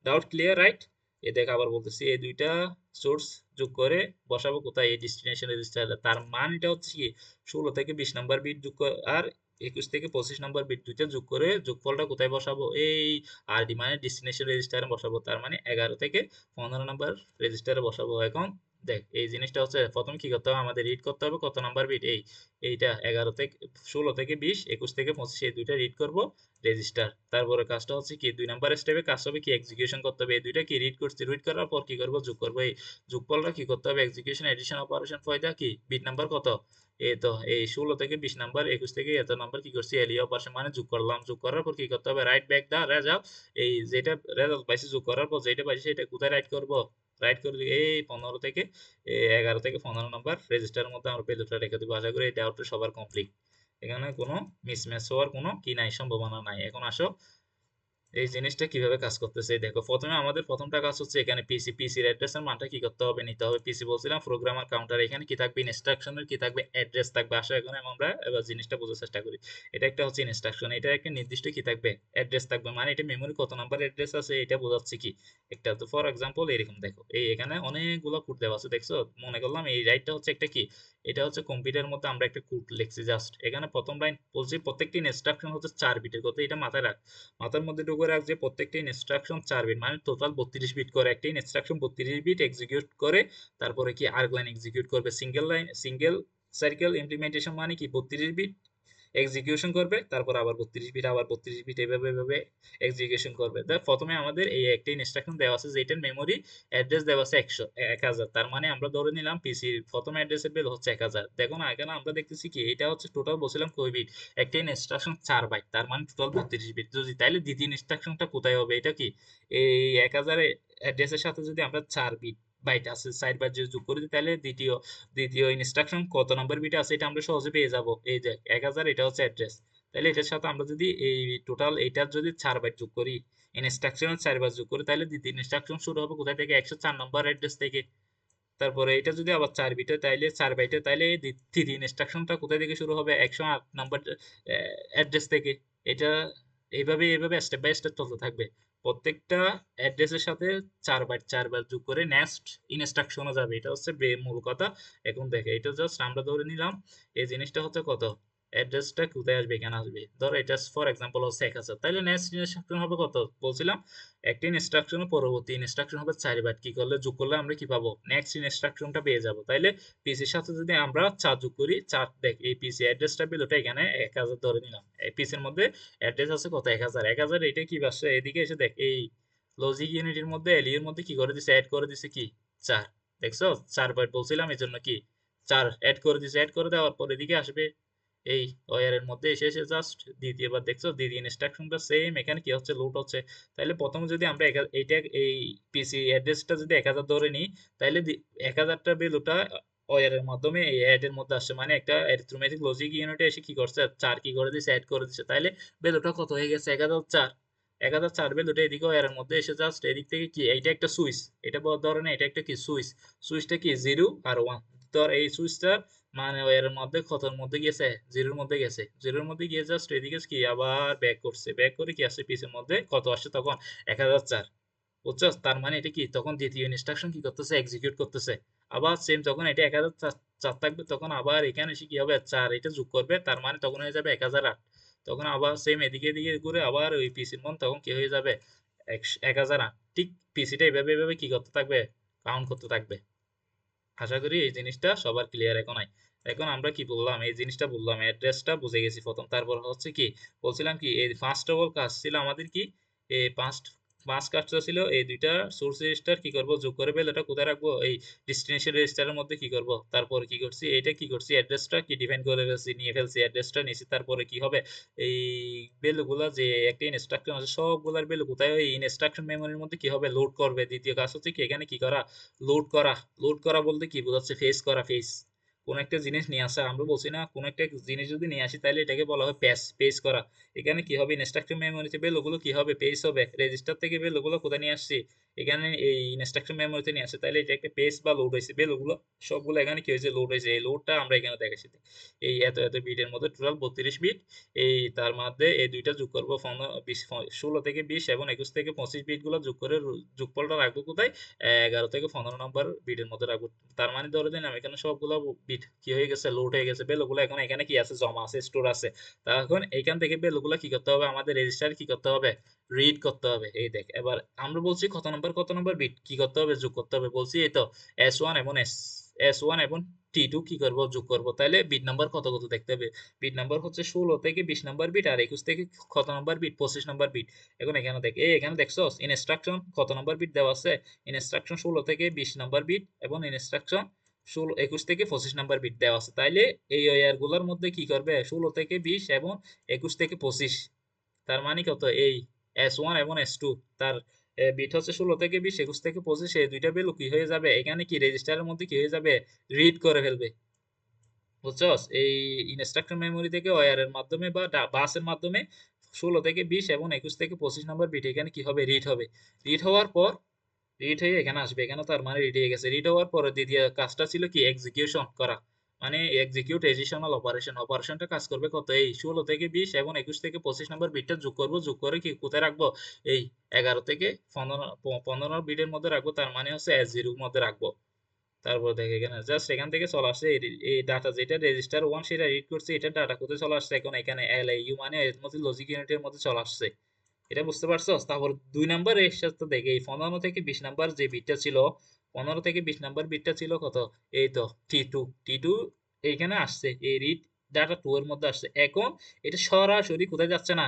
Speaker 1: ডাউট ক্লিয়ার, রাইট? এ দেখ আবার বলতেছি, এই দুইটা সোর্স যোগ করে বসাবো কোথায়, এই ডেস্টিনেশন রেজিস্টারে। তার মান এটা হচ্ছে কি 16 থেকে 20 নাম্বার বিট যোগ আর 21 থেকে 25 নাম্বার বিট দুইটা যোগ করে যোগফলটা কোথায় বসাবো, এই আরডি মানে ডেস্টিনেশন রেজিস্টারে বসাবো। তার মানে 11 থেকে 15 নাম্বার রেজিস্টারে বসাবো। এখন দেখ এই জিনিসটা হচ্ছে প্রথমে কি করতে হবে, আমাদের রিড করতে হবে কত নাম্বার বিট, এইটা 11 থেকে 16 থেকে 20 21 থেকে 25 এই দুইটা রিড করব রেজিস্টার। তারপরে কাজটা হচ্ছে কি 2 নাম্বার স্টেপে কাজ হবে কি এক্সিকিউশন করতে হবে। এই দুইটা কি রিড করছি, রিড করার পর কি করব, যোগ করব। এই যোগফলটা কি করতে হবে, এক্সিকিউশন এডিশন অপারেশন ফয়দা কি বিট নাম্বার কত, এই তো এই 16 থেকে 20 নাম্বার 21 থেকে এত নাম্বার কি করছি এলিয়া অপারেশন মানে যোগ করলাম। যোগ করার পর কি করতে হবে, রাইট ব্যাক দা রেজাল্ট। এই যেটা রেজাল্ট পাইছি যোগ করার পর যেটা পাইছি সেটা কোথায় রাইট করব, রাইট করে দিই এই 15 থেকে 11 থেকে 15 নাম্বার রেজিস্টারের মধ্যে আমরা ভ্যালুটা রেখে দেবো। আশা করি এই ডাউটটা সবার কমপ্লিট। এখানে কোনো মিসম্যাচ হওয়ার কোনো কি নাই, সম্ভাবনা নাই। এখন আসো এই জিনিসটা কিভাবে কাজ করতেছে। এই দেখো প্রথমে আমাদের প্রথমটা কাজ হচ্ছে এখানে পিসির অ্যাড্রেসের মানটা কি করতে হবে, নিতে হবে। পিসি বলছিলাম প্রোগ্রামার কাউন্টার, এখানে কি থাকবে, ইনস্ট্রাকশনের কি থাকবে, অ্যাড্রেস থাকবে। আসো এখানে আমরা এবার জিনিসটা বোঝার চেষ্টা করি। এটা একটা হচ্ছে ইনস্ট্রাকশন, এটা একটা নির্দিষ্ট কি থাকবে, অ্যাড্রেস থাকবে। মানে এটা মেমোরি কত নাম্বার অ্যাড্রেস আছে এটা বোঝাচ্ছে কি একটা। তো ফর এক্সাম্পল এরকম দেখো, এই এখানে অনেকগুলো কোড দেওয়া আছে দেখছো, মনে করলাম এই রাইটটা হচ্ছে একটা কি, এটা হচ্ছে কম্পিউটারের মধ্যে আমরা একটা কোড লিখছি জাস্ট। এখানে প্রথম লাইন বলছি প্রত্যেকটি ইনস্ট্রাকশন হচ্ছে 4 বিটের কথা, এটা মাথায় রাখ। মাথার মধ্যে ঢুকে রাখ যে প্রত্যেকটা ইনস্ট্রাকশন 4 বিট, মানে টোটাল 32 বিট করে একটা ইনস্ট্রাকশন, 32 বিট এক্সিকিউট করে। তারপরে কি আর্গ লাইন এক্সিকিউট করবে, single line single circle implementation মানে কি 32 বিট এক্সিকিউশন করবে, তারপর আবার 32 বিট, আবার 32 বিট, এভাবে এভাবে এক্সিকিউশন করবে। দেখ প্রথমে আমাদের এই একটা ইনস্ট্রাকশন দেওয়া আছে যেটার মেমোরি অ্যাড্রেস দেওয়া আছে 1000। তার মানে আমরা ধরে নিলাম পিসির প্রথম অ্যাড্রেসের বেল হচ্ছে 1000। দেখো না এখানে আমরা দেখতেছি কি এটা হচ্ছে টোটাল বলছিলাম কয় বিট, একটা ইনস্ট্রাকশন 4 বাইট, তার মানে টোটাল 32 বিট। যদি তাইলে দ্বিতীয় ইনস্ট্রাকশনটা কোথায় হবে, এটা কি এই 1000 অ্যাড্রেসের সাথে যদি আমরা 4 বিট বাইট আছে 4 বাইট যদি যোগ করে দিই তাহলে দ্বিতীয় দ্বিতীয় ইনস্ট্রাকশন কত নাম্বার বিট আছে এটা আমরা সহজে পেয়ে যাব। এই যে 1000 এটা হচ্ছে অ্যাড্রেস, তাহলে এটার সাথে আমরা যদি এই টোটাল এইটার যদি 4 বাইট যোগ করি, ইনস্ট্রাকশনের 4 বাইট যোগ করি, তাহলে দ্বিতীয় ইনস্ট্রাকশন শুরু হবে কোথায় থেকে, 104 নাম্বার অ্যাড্রেস থেকে। তারপরে এটা যদি আবার 4 বিটে তাইলে 4 বাইটে, তাইলে তৃতীয় ইনস্ট্রাকশনটা কোথায় থেকে শুরু হবে, 108 নাম্বার অ্যাড্রেস থেকে। এটা এইভাবে এইভাবে স্টেপ বাই স্টেপ চলতে থাকবে। প্রত্যেকটা অ্যাড্রেসের সাথে 4 বাইট 4 বার যোগ করে নেক্সট ইনস্ট্রাকশনে যাবে। এটা হচ্ছে মূল কথা। এখন দেখে এটা জাস্ট আমরা ধরে নিলাম এই জিনিসটা হচ্ছে কত, অ্যাড্রেসটা কোথায় আসবে, এখানে আসবে। ধরো এটা ফর এক্সাম্পল হচ্ছে 1000, তাহলে নেক্সট ইনস্ট্রাকশন হবে কত বলছিলাম, একটা ইনস্ট্রাকশনের পরবর্তী ইনস্ট্রাকশন হবে 4 বাইট, কি করলে যোগ করলে আমরা কি পাবো, নেক্সট ইনস্ট্রাকশনটা পেয়ে যাব। তাইলে পিসির সাথে যদি আমরা 4 যোগ করি, 4 দেখ এই পিসি অ্যাড্রেসটা পেল ওটা এখানে 1000 ধরে নিলাম। এই পিসির মধ্যে অ্যাড্রেস আছে কত, 1000। 1000 এটা কি আসছে এদিকে এসে দেখ, এই লজিক ইউনিটির মধ্যে এল এর মধ্যে কি করে দিছে, অ্যাড করে দিছে কি 4। দেখছো 4 বাইট বলছিলাম এই জন্য কি 4 অ্যাড করে দিছে। অ্যাড করে দেওয়ার পর এদিকে আসবে এই ওয়ারের মধ্যে এসে এসে জাস্ট দ্বিতীয়বার দেখছো দ্বিতীয় ইনস্ট্রাকশনটা সেম এখানে কি হচ্ছে, লোড হচ্ছে। তাহলে প্রথমে যদি আমরা এইটা এই পিসি অ্যাড্রেসটা যদি 1000 ধরে নিই, তাহলে 1000টা ভ্যালুটা ওয়ারের মাধ্যমে এই অ্যাড এর মধ্যে আসছে, মানে একটা অ্যারিথমেটিক লজিক ইউনিটে এসে কি করছে, 4 কি করে দিছে, অ্যাড করে দিচ্ছে। তাহলে ভ্যালুটা কত হয়ে গেছে, 1004। 1004 ভ্যালুটা এদিকে ওয়ারের মধ্যে এসে জাস্ট এদিক থেকে কি এইটা একটা সুইচ, এটা ধরেন এটা একটা কি সুইচ, সুইচটা কি 0 আর 1। ধর এই সুইচটা মানে এর মধ্যে ক্ষতর মধ্যে গেছে, জিরোর মধ্যে গেছে, জিরোর মধ্যে গিয়ে জাস্ট এদিকে কি আবার ব্যাক করছে, ব্যাক করে কি আসছে পিসের মধ্যে কত আসছে তখন 1004। বুঝছো, তার মানে এটা কি তখন দ্বিতীয় ইনস্ট্রাকশন কি করতেছে, এক্সিকিউট করতেছে। আবার সেম যখন এটা 1004 থাকবে তখন আবার এখানে এসে কি হবে 4 এটা যোগ করবে, তার মানে তখন হয়ে যাবে 1008। তখন আবার সেম এদিকে এদিকে ঘুরে আবার ওই পিসির মন তখন কি হয়ে যাবে 1008। ঠিক পিসিটা এভাবে এভাবে কি করতে থাকবে, কাউন্ট করতে থাকবে। আশা করি এই জিনিসটা সবার ক্লিয়ার এখন আই। এখন আমরা কি বললাম, এই জিনিসটা বললাম, অ্যাড্রেসটা বুঝে গেছি প্রথম। তারপর হচ্ছে কি বলছিলাম কি এই ফার্স্ট অফ অল কাজ ছিল আমাদের কি, এই পাঁচ কাজটা ছিল এই দুইটা সোর্স রেজিস্টার কি করব, যোগ করে পেলে ওটা কোথায় রাখবো, এই ডেস্টিনেশন রেজিস্টারের মধ্যে কি করব। তারপর কি করছি, এটা কি করছি, অ্যাড্রেসটা কি ডিফাইন করে ফেলছি, নিয়ে ফেলছি অ্যাড্রেসটা নিয়েছি। তারপরে কি হবে, এই ভ্যালুগুলা যে একটা ইনস্ট্রাকশন আছে সবগুলার ভ্যালু কোথায়, ওই ইনস্ট্রাকশন মেমোরির মধ্যে কি হবে, লোড করবে। দ্বিতীয় কাজ হচ্ছে কি এখানে কি করা, লোড করা। লোড করা বলতে কি বোঝাচ্ছে, ফেস করা, ফেস কোন একটা জিনিস নিয়ে আসা, আমরা বলছি না কোন একটা জিনিস যদি নিয়ে আসি তাহলে এটাকে বলা হয় পেজ পেজ করা। এখানে কি হবে, ইনস্ট্রাকশন মেমোরিতে ভ্যালুগুলো কি হবে, পেজ হবে। রেজিস্টার থেকে ভ্যালুগুলো কোথায় নিয়ে আসছি, এখানে এই ইনস্ট্রাকশন মেমোরিতে নিয়ে আসছে, তাহলে এটা একটা পেজ বা লোড হয়েছে, ভ্যালুগুলো সবগুলো এখানে কি হয়েছে, লোড হয়েছে। এই লোডটা আমরা এখানে দেখাচ্ছি। এই এত এত বিটের মধ্যে টোটাল 32 বিট। এই তার মধ্যে এই দুইটা যোগ করবো 16 থেকে 20 এবং 21 থেকে 25 বিট গুলো যোগ করে যোগফলটা রাখবো কোথায়, 11 থেকে 15 নম্বর বিটের মধ্যে রাখবো। তার মানে ধরে নিলাম এখানে সবগুলো বিট কি হয়ে গেছে, লোড হয়ে গেছে। ভ্যালুগুলো এখন এখানে কি আছে, জমা আছে, স্টোর আছে। তখন এখান থেকে ভ্যালুগুলো কি করতে হবে, আমাদের রেজিস্টারে কি করতে হবে, রিড করতে হবে। এই দেখ, এবার আমরা বলছি কত নম্বর বিট কি করতে হবে, যোগ করতে হবে। বলছি এই তো S1 এবং S1 এবং T2 কি করব, যোগ করব। তাহলে বিট নাম্বার কত কত দেখতে হবে। বিট নাম্বার হচ্ছে 16 থেকে 20 নাম্বার বিট, আর 21 থেকে কত নাম্বার বিট, 25 নাম্বার বিট। এখন এখানে দেখ, এখানে দেখছো ইনস্ট্রাকশন কত নাম্বার বিট দেওয়া আছে, ইনস্ট্রাকশন 16 থেকে 20 নাম্বার বিট এবং ইনস্ট্রাকশন 21 থেকে 25 নাম্বার বিট দেওয়া আছে। তাইলে এই ওয়্যার গুলোর মধ্যে কি করবে, 16 থেকে 20 এবং 21 থেকে 25। তার মানে কত, এই S1 এবং S2, তার বিট হচ্ছে 16 থেকে 20, 21 থেকে 25। এই দুইটা ভ্যালু কি হয়ে যাবে, এখানে কি রেজিস্টারের মধ্যে কি হয়ে যাবে, রিড করে ফেলবে। বুঝছস, এই ইনস্ট্রাকশন মেমোরি থেকে ওয়্যারের মাধ্যমে বা বাসের মাধ্যমে 16 থেকে 20 এবং 21 থেকে 25 নাম্বার বিট এখানে কি হবে, রিড হবে। রিড হওয়ার পর, রিড হয়ে এখানে আসবে। এখানে তার মানে রিড হয়ে গেছে। রিড হওয়ার পরে দ্বিতীয় কাজটা ছিল কি, এক্সিকিউশন করা। মানে এক্সিকিউট রেজিস্ট্রেশনাল অপারেশন। অপারেশনটা কাজ করবে কত, এই 16 থেকে 20 এবং 21 থেকে 25 নম্বর বিটটা যোগ করব। যোগ করে কি কোথায় রাখবো, এই 11 থেকে 15 বিটের মধ্যে রাখবো। তার মানে হচ্ছে S0 এর মধ্যে রাখবো। তারপর দেখে এখানে জাস্ট এখান থেকে চলে আসছে এই ডাটা, যেটা রেজিস্টার 1 সেটা রিড করছে, এটা ডাটা কোথায় চলে আসছে, এখন এখানে LAU মানে এর মধ্যে লজিক ইউনিটের মধ্যে চলে আসছে। এটা বুঝতে পারছো। তারপর 2 নাম্বার এর সাথে দেখে এই 15 থেকে 20 নাম্বার যে বিটটা ছিল, 15 থেকে 20 নাম্বার বিটটা ছিল কত, এই তো টি টু এইখানে আসছে, এই রিড ডাটা 2 এর মধ্যে আসছে। এখন এটা সরাসরি কোথায় যাচ্ছে না,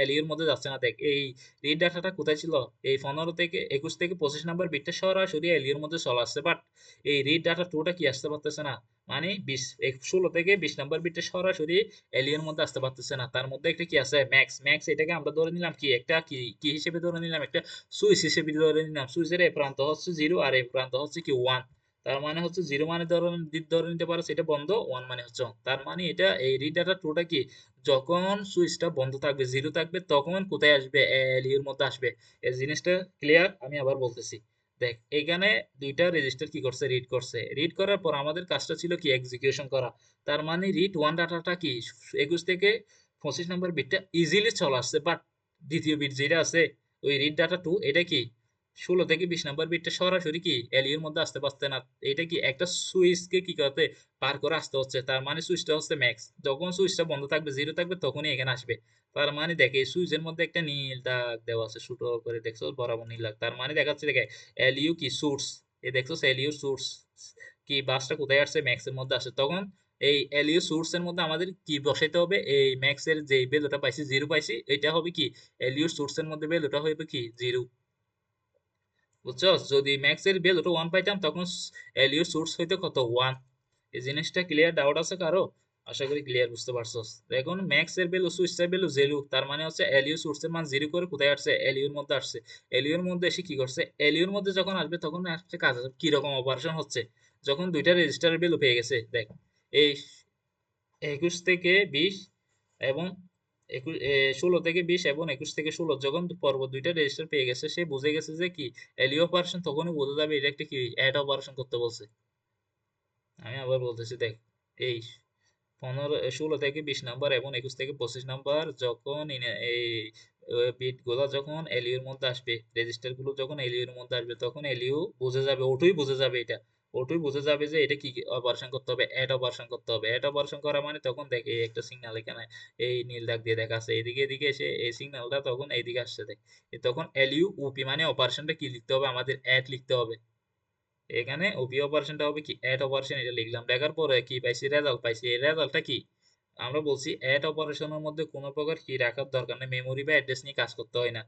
Speaker 1: এলইউ এর মধ্যে যাচ্ছে না। দেখ, এই রিড ডাটাটা কোথায় ছিল, এই 15 থেকে 21 থেকে 25 নাম্বার বিটটা সরাসরি এলইউ এর মধ্যে চলে আসছে। বাট এই রিড ডাটা 2টা কি আসতে পারতেছে না, মানে 16 থেকে 20 নাম্বার বিটটা সরাসরি এলিয়ের মধ্যে আসতে পারতেছে না। তার মধ্যে একটা কি আছে, ম্যাক্স। ম্যাক্স এটাকে আমরা ধরে নিলাম কি, একটা কি কি হিসেবে ধরে নিলাম, একটা সুইচ হিসেবে ধরে নিলাম। সুইচের এ প্রান্ত হচ্ছে 0 আর এ প্রান্ত হচ্ছে কি 1। তার মানে হচ্ছে 0 মানে ধরে নিতে পারো সেটা বন্ধ, 1 মানে হচ্ছে on। তার মানে এটা এই রিড ডাটা 2টা কি, যখন সুইচটা বন্ধ থাকবে, 0 থাকবে, তখন কোথায় আসবে, এলিয়ের মধ্যে আসবে। এই জিনিসটা ক্লিয়ার, আমি আবার বলতেছি। দেখ, এখানে দুইটা রেজিস্টার কি করছে, রিড করছে। রিড করার পর আমাদের কাজটা ছিল কি, এক্সিকিউশন করা। তার মানে রিড 1 ডাটাটা কি 21 থেকে 25 নম্বর বিটটা ইজিলি চলে আসছে। বাট দ্বিতীয় বিট যেটা আছে, ওই রিড ডাটা 2, এটা কি 16 থেকে 20 নম্বর বিটটা সরাসরি কি এলির মধ্যে আসতে পারছে না। এটা কি একটা সুইচকে কি করতে, পার করে আসতে হচ্ছে। তার মানে সুইচটা হচ্ছে ম্যাক্স, যখন সুইচটা বন্ধ থাকবে, 0 থাকবে, তখনই এখানে আসবে। তার মানে দেখে এই সুইচের মধ্যে একটা নীল দাগ দেওয়া আছে, ছোট করে দেখছো বরাবর নীল দাগ। তার মানে দেখাচ্ছে, দেখে এলইউ কি সোর্স, এ দেখছো এলইউ সোর্স কি, বাসটা কোথায় আসছে, ম্যাক্স এর মধ্যে আসছে। তখন এই এলইউ সোর্স এর মধ্যে আমাদের কি বসাইতে হবে, এই ম্যাক্স এর যে ভ্যালুটা পাইছি, 0 পাইছি, এটা হবে কি এলইউ সোর্স এর মধ্যে ভ্যালুটা হবে কি 0। বুঝছো, যদি ম্যাক্স এর ভ্যালুটা 1 পাইতাম, তখন এলইউ সোর্স হইতো কত, 1। এই জিনিসটা ক্লিয়ার, ডাউট আছে কারো? আশা করি ক্লিয়ার, বুঝতে পারছস। এখন ম্যাক্স এর ভ্যালু, সুইচের ভ্যালু 0, তার মানে হচ্ছে এলইউ সোর্স এর মান 0 করে কোথায় আসছে, এলইউ এর মধ্যে আসছে। এলইউ এর মধ্যে এসে কি করছে, এলইউ এর মধ্যে যখন আসবে তখন একটা কাজ আছে, কি রকম অপারেশন হচ্ছে, যখন দুইটা রেজিস্টারের ভ্যালু পেয়ে গেছে। দেখ, এই 21 থেকে 20 এবং 16 থেকে 20 এবং 21 থেকে 16, যখন পর্ব দুইটা রেজিস্টার পেয়ে গেছে, সে বুঝে গেছে যে কি এলইউ অপারেশন, তখনই বোঝা যাবে এটা একটা কি অ্যাড অপারেশন করতে বলছে। আমি আবার বলতেছি, দেখ, এই 16 থেকে 20 নাম্বার এবং 21 থেকে 25 নাম্বার যখন এই বিট গুলো যখন এলইউ এর মধ্যে আসবে, রেজিস্টার গুলো যখন এলইউ এর মধ্যে আসবে, তখন এলইউ বুঝে যাবে, ওটুই বুঝে যাবে এটা, ওটুই বুঝে যাবে যে এটা কি অপারেশন করতে হবে, অ্যাড অপারেশন করতে হবে। অ্যাড অপারেশন করা মানে, তখন দেখে একটা সিগন্যাল এখানে এই নীল দাগ দিয়ে দেখাচ্ছে, এদিকে এদিকে এসে এই সিগন্যালটা তখন এইদিকে আসছে। দেখ, তখন এলইউ ওপি মানে অপারেশনটা কি লিখতে হবে, আমাদের অ্যাড লিখতে হবে। এখানে ওপি অপারেশনটা হবে কি অ্যাড অপারেশন, এটা লিখলাম। লেখার পরে কি পাইছি, রেজাল্ট পাইছি। এই রেজাল্টটা কি, আমরা বলছি অ্যাড অপারেশনের মধ্যে কোনো প্রকার কি রাখার দরকার নেই, মেমোরি বা অ্যাড্রেস নিয়ে কাজ করতে হয় না,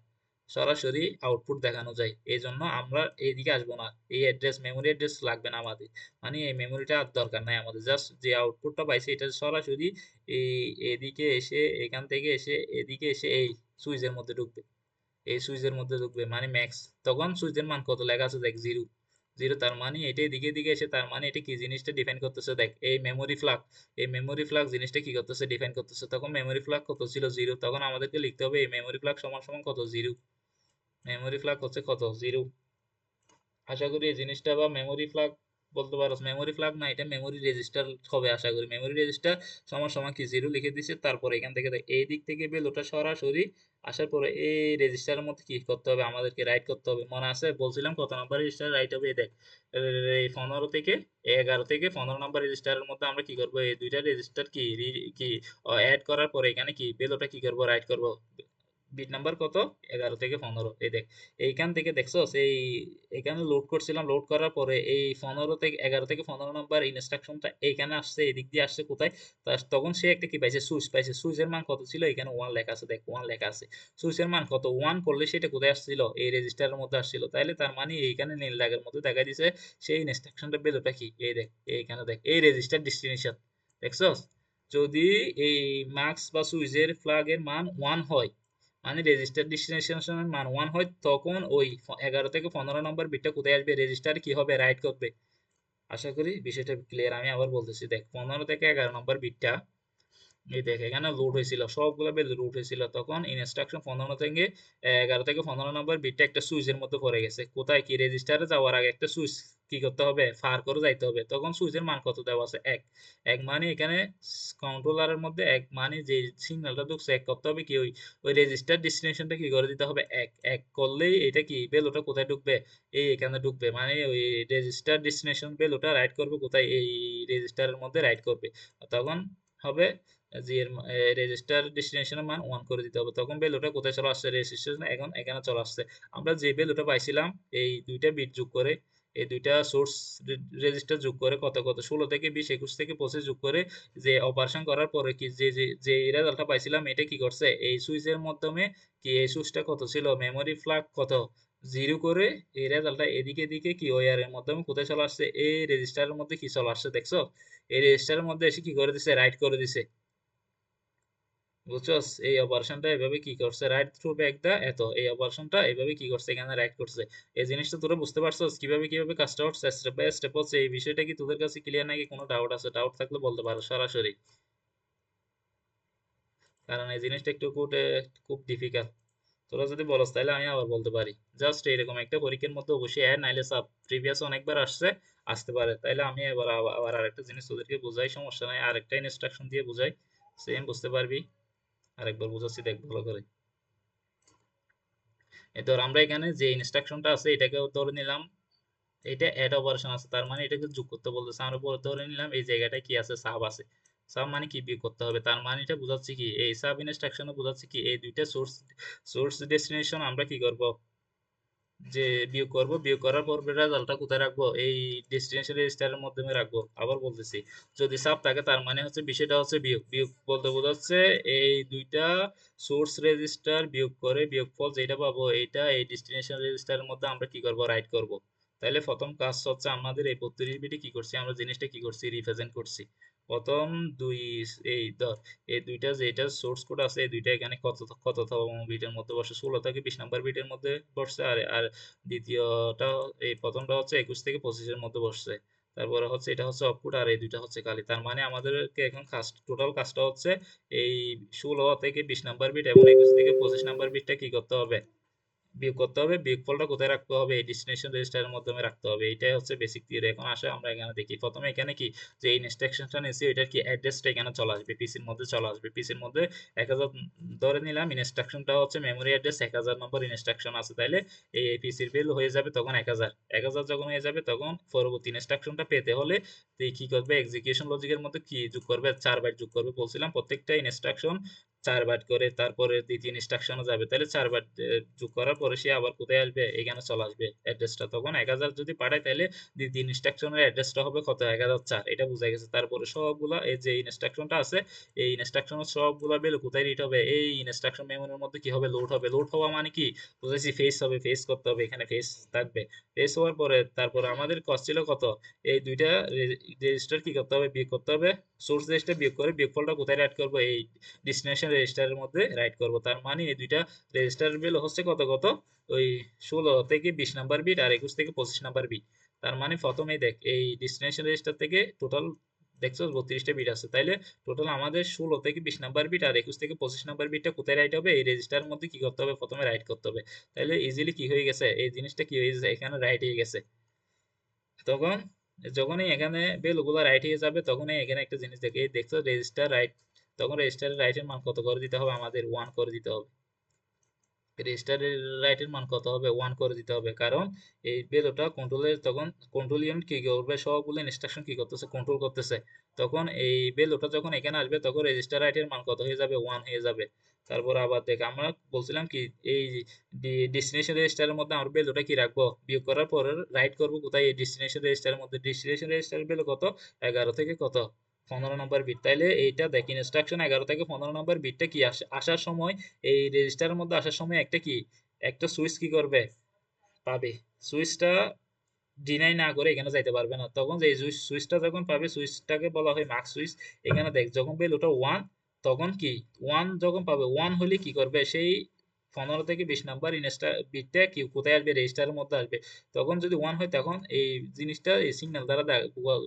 Speaker 1: সরাসরি আউটপুট দেখানো যায়। এই জন্য আমরা এইদিকে আসবো না, এই অ্যাড্রেস, মেমোরি অ্যাড্রেস লাগবে না আমাদের। মানে এই মেমোরিটা আর দরকার নাই আমাদের, জাস্ট যে আউটপুটটা পাইছি এটা সরাসরি এই এদিকে এসে, এখান থেকে এসে এদিকে এসে এই সুইচের মধ্যে ঢুকবে। এই সুইচের মধ্যে ঢুকবে মানে ম্যাক্স। তখন সুইচের মান কত লেখা আছে, দেখ 0। জিরো, তার মানে এটা এদিকে দিকে এসে তার মানে এটা কি জিনিসটা ডিফাইন করতেছে, দেখ এই মেমোরি ফ্লাগ, এই মেমোরি ফ্লাগ জিনিসটা কি করতেছে ডিফাইন করতেছে। তখন মেমোরি ফ্লাগ কত ছিল, জিরো। তখন আমাদেরকে লিখতে হবে এই মেমোরি ফ্লাগ সমান সমান কত, জিরো। মেমোরি ফ্লাগ হচ্ছে কত, জিরো। আশা করি এই জিনিসটা, বা মেমোরি ফ্ল্যাগ বলতে পারো, মেমোরি ফ্ল্যাগ না, এটা মেমোরি রেজিস্টার হবে আশা করি। মেমোরি রেজিস্টার সমান সমান কি জিরো লিখে দিছে, তারপরে এখান থেকে দেখ এই দিক থেকে বেল ওটা সরাসরি আসার পরে এই রেজিস্টারের মধ্যে কি করতে হবে, আমাদেরকে রাইট করতে হবে। মনে আছে বলছিলাম কত নাম্বার রেজিস্টার রাইট হবে, এই দেখ এই 15 থেকে 11 থেকে 15 নাম্বার রেজিস্টারের মধ্যে আমরা কি করব, এই দুইটা রেজিস্টার কি অ্যাড করার পরে এখানে কি বেল ওটা কি করব, রাইট করব। বিট নাম্বার কত, 11 থেকে 15। এই দেখ এইখান থেকে দেখছো এই এখানে লোড করছিলাম, লোড করার পরে এই 15 থেকে 11 থেকে 15 নাম্বার ইনস্ট্রাকশনটা এইখানে আসছে, এদিক দিয়ে আসছে কোথায়, তখন সে একটা কি পাইছে, সুইচ পাইছে। সুইচের মান কত ছিল, এখানে 1 লেখা আছে, দেখ 1 লেখা আছে। সুইচের মান কত, 1 করলে সেটা কোথায় আসছিল, এই রেজিস্টারের মধ্যে আসছিল। তাইলে তার মানে এইখানে নীল দাগের মধ্যে দেখা দিছে সেই ইনস্ট্রাকশনটা বেলোটা কি, এই দেখ এইখানে দেখ এই রেজিস্টার ডেস্টিনেশন, দেখছস। যদি এই মার্কস বা সুইচের ফ্ল্যাগের মান 1 হয়, মানে রেজিস্টার ডেস্টিনেশনের মান 1 হয়, তখন ওই 11 থেকে 15 নম্বর বিটটা কোথায় আসবে, রেজিস্টার কি হবে, রাইট করবে। আশা করি বিষয়টা ক্লিয়ার। আমি আবার বলতেছি, দেখ 15 থেকে 11 নম্বর বিটটা, এই দেখ এখানে লোড হয়েছিল, সবগুলো বেল লোড হয়েছিল। তখন ইনস্ট্রাকশন 15 থেকে 11 থেকে 15 নম্বর বিটটা একটা সুইচের মধ্যে পড়ে গেছে কোথায়, কি রেজিস্টারে যাওয়ার আগে একটা সুইচ কি করতে হবে, ফার করে যাইতে হবে। তখন সুইচের মান কত দেওয়া আছে, এক। এক মানে এখানে কন্ট্রোলারের মধ্যে এক মানে যে সিগন্যালটা ঢুকছে, এক করতে হবে কি, ওই ওই রেজিস্টার ডেস্টিনেশনটা কি করে দিতে হবে, এক। এক করলেই এটা কি বেল ওটা কোথায় ঢুকবে, এই এখানে ঢুকবে। মানে ওই রেজিস্টার ডেস্টিনেশন বেল ওটা রাইট করবে কোথায়, এই রেজিস্টারের মধ্যে রাইট করবে। তখন হবে জি এর রেজিস্টার ডেস্টিনেশনের মান 1 করে দিতে হবে। তখন ভ্যালুটা কোথায় চলে আসছে, রেজিস্ট্রেশন এখন এখানে চলে আসছে। আমরা যে ভ্যালুটা পাইছিলাম এই দুইটা বিট যোগ করে, এই দুইটা সোর্স রেজিস্টার যোগ করে কত কত 16 থেকে 20, 21 থেকে 25 যোগ করে যে অপারেশন করার পরে কি যে রেজাল্টটা পাইছিলাম, এটা কি করছে, এই সুইচের মাধ্যমে কি এই সুইচটা কত ছিল, মেমোরি ফ্ল্যাগ কত, জিরো করে এই রেজাল্টটা এদিকে দিকে কি ওয়ারের মাধ্যমে কোথায় চলে আসছে, এই রেজিস্টারের মধ্যে কি চলে আসছে, দেখছো। এই রেজিস্টারের মধ্যে এসে কি করে দিছে, রাইট করে দিছে। বুঝছস, এই অপারেশনটা এভাবে কি করছে, রাইট থ্রু ব্যাক দা এত, এই অপারেশনটা এভাবে কি করছে, এখানে রাইট করছে। এই জিনিসটা তোরা বুঝতে পারছস কিভাবে কিভাবে কাজটা হচ্ছে, স্টেপ বাই স্টেপ হচ্ছে। এই বিষয়টা কি তোদের কাছে ক্লিয়ার, নাকি কোনো ডাউট আছে? ডাউট থাকলে বলতে পারো সরাসরি, কারণ এই জিনিসটা একটু খুব ডিফিকাল্ট। তোরা যদি বলস তাহলে আমি আবার বলতে পারি। জাস্ট এরকম একটা পরীক্ষার মধ্যে অবশ্যই অ্যাড নাইলে সাব, প্রিভিয়াস অনেকবার আসছে, আসতে পারে। তাইলে আমি এবার আবার আরেকটা জিনিস তোদেরকে বুঝাই, সমস্যা নাই, আরেকটা ইনস্ট্রাকশন দিয়ে বুঝাই, সেম বুঝতে পারবি। আরেকবার বুঝাচ্ছি, দেখ ভালো করে। এই ধর আমরা এখানে যে ইনস্ট্রাকশনটা আছে এটাকে ধরে নিলাম, এটা অ্যাড অপারেশন আছে, তার মানে এটাকে যোগ করতে বলতেছে। আমরা ধরে নিলাম এই জায়গাটায় কি আছে, সাব আছে। সাব মানে কি, বিয়োগ করতে হবে। তার মানে এটা বোঝাচ্ছে কি, এই সাব ইনস্ট্রাকশনে বোঝাচ্ছে কি, এই দুইটা সোর্স সোর্স ডেস্টিনেশন আমরা কি করব, যে বিয়োগ করব, বিয়োগ করার পর রেজাল্টটা কোথায় রাখবো, এই ডেস্টিনেশন রেজিস্টারের মাধ্যমে রাখবো। আবার বলতেছি, যদি সাব থাকে তার মানে হচ্ছে বিষয়টা হচ্ছে বিয়োগ। বিয়োগ বলতে বোঝাচ্ছে এই দুইটা সোর্স রেজিস্টার বিয়োগ করে বিয়োগফল যেটা পাবো, এটা এই ডেস্টিনেশন রেজিস্টারের মধ্যে আমরা কি করব, রাইট করব। তাহলে প্রথম কাজ হচ্ছে আমাদের এই 32 বিটে কি করছি, আমরা জিনিসটা কি করছি, রিপ্রেজেন্ট করছি। প্রথম দুই, এই ধর এই দুইটা যেটা সোর্স কোড আছে, এই দুইটা এখানে কততম বিটের মধ্যে বসে, 16 থেকে 20 নাম্বার বিটের মধ্যে বসছে। আর আর দ্বিতীয়টা, এই প্রথমটা হচ্ছে 21 থেকে 25-এর মধ্যে বসছে। তারপরে হচ্ছে এটা হচ্ছে অপকোড, আর এই দুইটা হচ্ছে কালি। তার মানে আমাদেরকে এখন টোটাল কাজটা হচ্ছে এই 16 থেকে 20 নাম্বার বিট এবং 21 থেকে 25 নাম্বার বিটটা কি করতে হবে, বিয়োগ করতে হবে। বিয়োগফলটা কোথায় রাখতে হবে, এই ডেস্টিনেশন রেজিস্টারের মাধ্যমে রাখতে হবে। এটাই হচ্ছে বেসিক থিওরি। এখন আসে আমরা এখানে দেখি, প্রথমে এখানে কি, যে ইনস্ট্রাকশনটা নিয়েছি ওইটার কি অ্যাড্রেসটা এখানে চলে আসবে, পিসির মধ্যে চলে আসবে। পিসির মধ্যে 1000 ধরে নিলাম, ইনস্ট্রাকশনটা হচ্ছে মেমোরি অ্যাড্রেস 1000 নম্বর ইনস্ট্রাকশন আছে, তাইলে এই পিসির বিল হয়ে যাবে তখন 1000। 1000 যখন হয়ে যাবে তখন পরবর্তী ইনস্ট্রাকশনটা পেতে হলে তুই কি করবে, এক্সিকিউশন লজিকের মধ্যে কি যোগ করবে, 4 বাইট যোগ করবে। বলছিলাম প্রত্যেকটা ইনস্ট্রাকশন 4 বাইট করে, তারপরে দ্বিতীয় ইনস্ট্রাকশনও যাবে। তাহলে 4 বাইট যোগ করার পরে সে আবার কোথায় আসবে, এখানে চলে আসবে অ্যাড্রেসটা। তখন 1000 যদি পাঠায় তাহলে দ্বিতীয় ইনস্ট্রাকশনের অ্যাড্রেসটা হবে কত, 1004। এটা বোঝা গেছে। তারপরে সবগুলা এই যে ইনস্ট্রাকশনটা আছে, এই ইনস্ট্রাকশনের সবগুলা ভ্যালু কোথায় রিড হবে, এই ইনস্ট্রাকশন মেমোরির মধ্যে কি হবে, লোড হবে। লোড হওয়া মানে কি বুঝেছি, ফেস হবে, ফেস করতে হবে, এখানে ফেস থাকবে। ফেস হওয়ার পরে তারপরে আমাদের কষ্ট ছিল কত, এই দুইটা রেজিস্টার কি করতে হবে, বিয়োগ করতে হবে। সোর্স রেজিস্টার বিয়োগ করে বিয়োগফলটা কোথায় অ্যাড করবো, এই ডেস্টিনেশন রেজিস্টারের মধ্যে রাইট করব। তার মানে এই দুইটা রেজিস্টারের ভ্যালু হচ্ছে কত কত, ওই 16 থেকে 20 নাম্বার বিট আর 21 থেকে 25 নাম্বার বিট। তার মানে প্রথমেই দেখ এই ডেস্টিনেশন রেজিস্টার থেকে টোটাল দেখছো 32টা বিট আছে, তাইলে টোটাল আমাদের 16 থেকে 20 নাম্বার বিট আর 21 থেকে 25 নাম্বার বিটটা কোথায় রাইট হবে, এই রেজিস্টারের মধ্যে কি করতে হবে, প্রথমে রাইট করতে হবে। তাইলে ইজিলি কি হয়ে গেছে, এই জিনিসটা কি হয়ে গেছে, এখানে রাইট হয়ে গেছে। তখন যখনই এখানে ভ্যালুগুলো রাইট হয়ে যাবে তখনই এখানে একটা জিনিস দেখে এই দেখছো রেজিস্টার রাইট, তখন রেজিস্টারের রাইটের মান কত করে দিতে হবে, আমাদের 1 করে দিতে হবে। রেজিস্টারের রাইটের মান কত হবে, 1 করে দিতে হবে, কারণ এই ভ্যালুটা কন্ট্রোলের, তখন কন্ট্রোল ইউনিট কি করবে, সবগুলো ইনস্ট্রাকশন কি করতেছে, কন্ট্রোল করতেছে। তখন এই ভ্যালুটা যখন এখানে আসবে তখন রেজিস্টার রাইটের মান কত হয়ে যাবে, 1 হয়ে যাবে। তারপর আবার দেখ আমরা বলছিলাম কি এই ডেস্টিনেশন রেজিস্টারের মধ্যে আমরা ভ্যালুটা কি রাখবো, বিয়োগ করার পর রাইট করবো কোথায়, এই ডেস্টিনেশন রেজিস্টারের মধ্যে। ডেস্টিনেশন রেজিস্টারের ভ্যালু কত, 11 থেকে কত, 15 নম্বর বিট। তাইলে এইটা দেখ ইনস্ট্রাকশন 11 থেকে 15 নম্বর বিটটা কি আসার সময়, এই রেজিস্টারের মধ্যে আসার সময় একটা কি, একটা সুইচ কি করবে, পাবে। সুইচটা ডিনাই না করে এখানে যাইতে পারবে না। তখন যে সুইচটা যখন পাবে সুইচটাকে বলা হয় মার্ক সুইচ। এখানে দেখ যখন ভ্যালুটা 1, তখন কি 1 যখন পাবে, 1 হলে কি করবে, সেই 15 থেকে 20 নাম্বার ইনস্টা বিটটা কি কোথায় আসবে, রেজিস্টারের মধ্যে আসবে। তখন যদি 1 হয় তখন এই জিনিসটা এই সিগন্যাল দ্বারা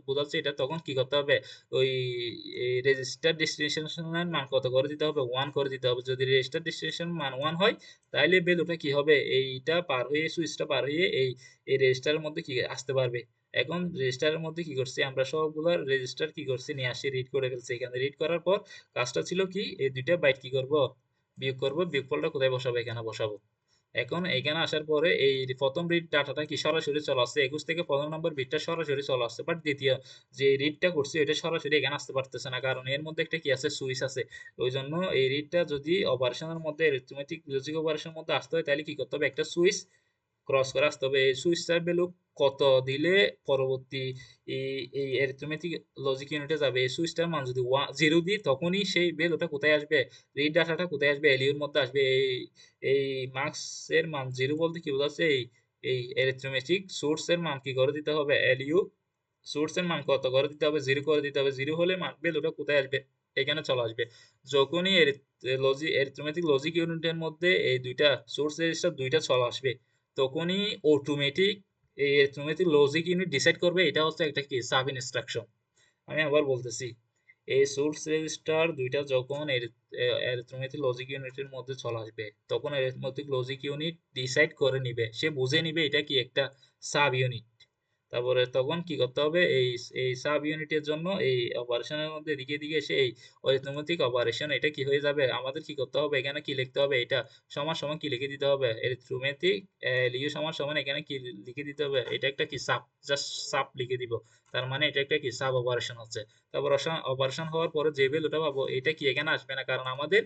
Speaker 1: বোঝাচ্ছে এটা, তখন কি করতে হবে, ওই রেজিস্টার ডেস্টিনেশনের মান কত করে দিতে হবে, 1 করে দিতে হবে। যদি রেজিস্টার ডেস্টিনেশন মান 1 হয় তাহলে ভ্যালুটা কি হবে, এইটা পার হয়ে সুইচটা পার হয়ে এই রেজিস্টারের মধ্যে কি আসতে পারবে। এখন রেজিস্টারের মধ্যে কি করছি আমরা, সবগুলা রেজিস্টার কি করছি নিয়ে আসি, রিড করে ফেলছি। এখানে রিড করার পর কাজটা ছিল কি, এই দুইটা বাইট কি করব, বিয়োগ করব। বিয়োগফলটা কোথায় বসাবো, এখানে বসাবো। এখন এখানে আসার পরে এই প্রথম রিড ডাটাটা কি সরাসরি চলে আসছে, 21 থেকে 15 নম্বর বিটটা সরাসরি চলে আসছে, বাট দ্বিতীয় যে রিডটা করছি এটা সরাসরি এখানে আসতে পারতেছে না, কারণ এর মধ্যে একটা কি আছে, সুইচ আছে। ওই জন্য এই রিডটা যদি অপারেশনের মধ্যে, অ্যারিথমেটিক লজিক অপারেশনের মধ্যে আসতে হয় তাহলে কি করতে হবে, একটা সুইচ ক্রস করে আসতে হবে। এই সুইচটার ভ্যালু কত দিলে পরবর্তী এই অ্যারিথমেটিক লজিক ইউনিটে যাবে, এই সুইচটার মান যদি 0 দিই তখনই সেই ভ্যালুটা কোথায় আসবে, রিড ডাটাটা কোথায় আসবে, এলইউ এর মধ্যে আসবে। এই মার্কস এর মান 0 বলতে কি বোঝাচ্ছে, এই অ্যারিথমেটিক সোর্স এর মান কি করে দিতে হবে, এলইউ সোর্স এর মান কত করে দিতে হবে, 0 করে দিতে হবে। 0 হলে মান ভ্যালুটা কোথায় আসবে, এখানে চলে আসবে। যখনই অ্যারিথমেটিক লজিক ইউনিটের মধ্যে এই দুইটা সোর্স রেজিস্টার দুইটা চলে আসবে, তখনই অটোমেটিক এই অ্যারিথমেটিক লজিক ইউনিট ডিসাইড করবে এটা হচ্ছে একটা কি, সাব ইনস্ট্রাকশন। আমি আবার বলতেছি, এই সোর্স রেজিস্টার দুইটা যখন অ্যারিথমেটিক লজিক ইউনিটের মধ্যে চলে আসবে, তখন অ্যারিথমেটিক লজিক ইউনিট ডিসাইড করে নিবে, সে বুঝে নিবে এটা কি একটা সাব ইউনিট। তারপরে তখন কি করতে হবে, এই সাব ইউনিটের জন্য এই অপারেশনের মধ্যে এদিকে এদিকে এসে এই অরিথমেটিক অপারেশন এটা কি হয়ে যাবে, আমাদের কি করতে হবে, এখানে কি লিখতে হবে, এটা সমান সমান কি লিখে দিতে হবে, অরিথমেটিক লিউ সমান সমান এখানে কি লিখে দিতে হবে, এটা একটা কি সাব, জাস্ট সাব লিখে দিব। তার মানে এটা একটা কি সাব অপারেশন হচ্ছে। তারপর অপারেশন হওয়ার পরে যে ভ্যালুটা পাবো এটা কি এখানে আসবে না, কারণ আমাদের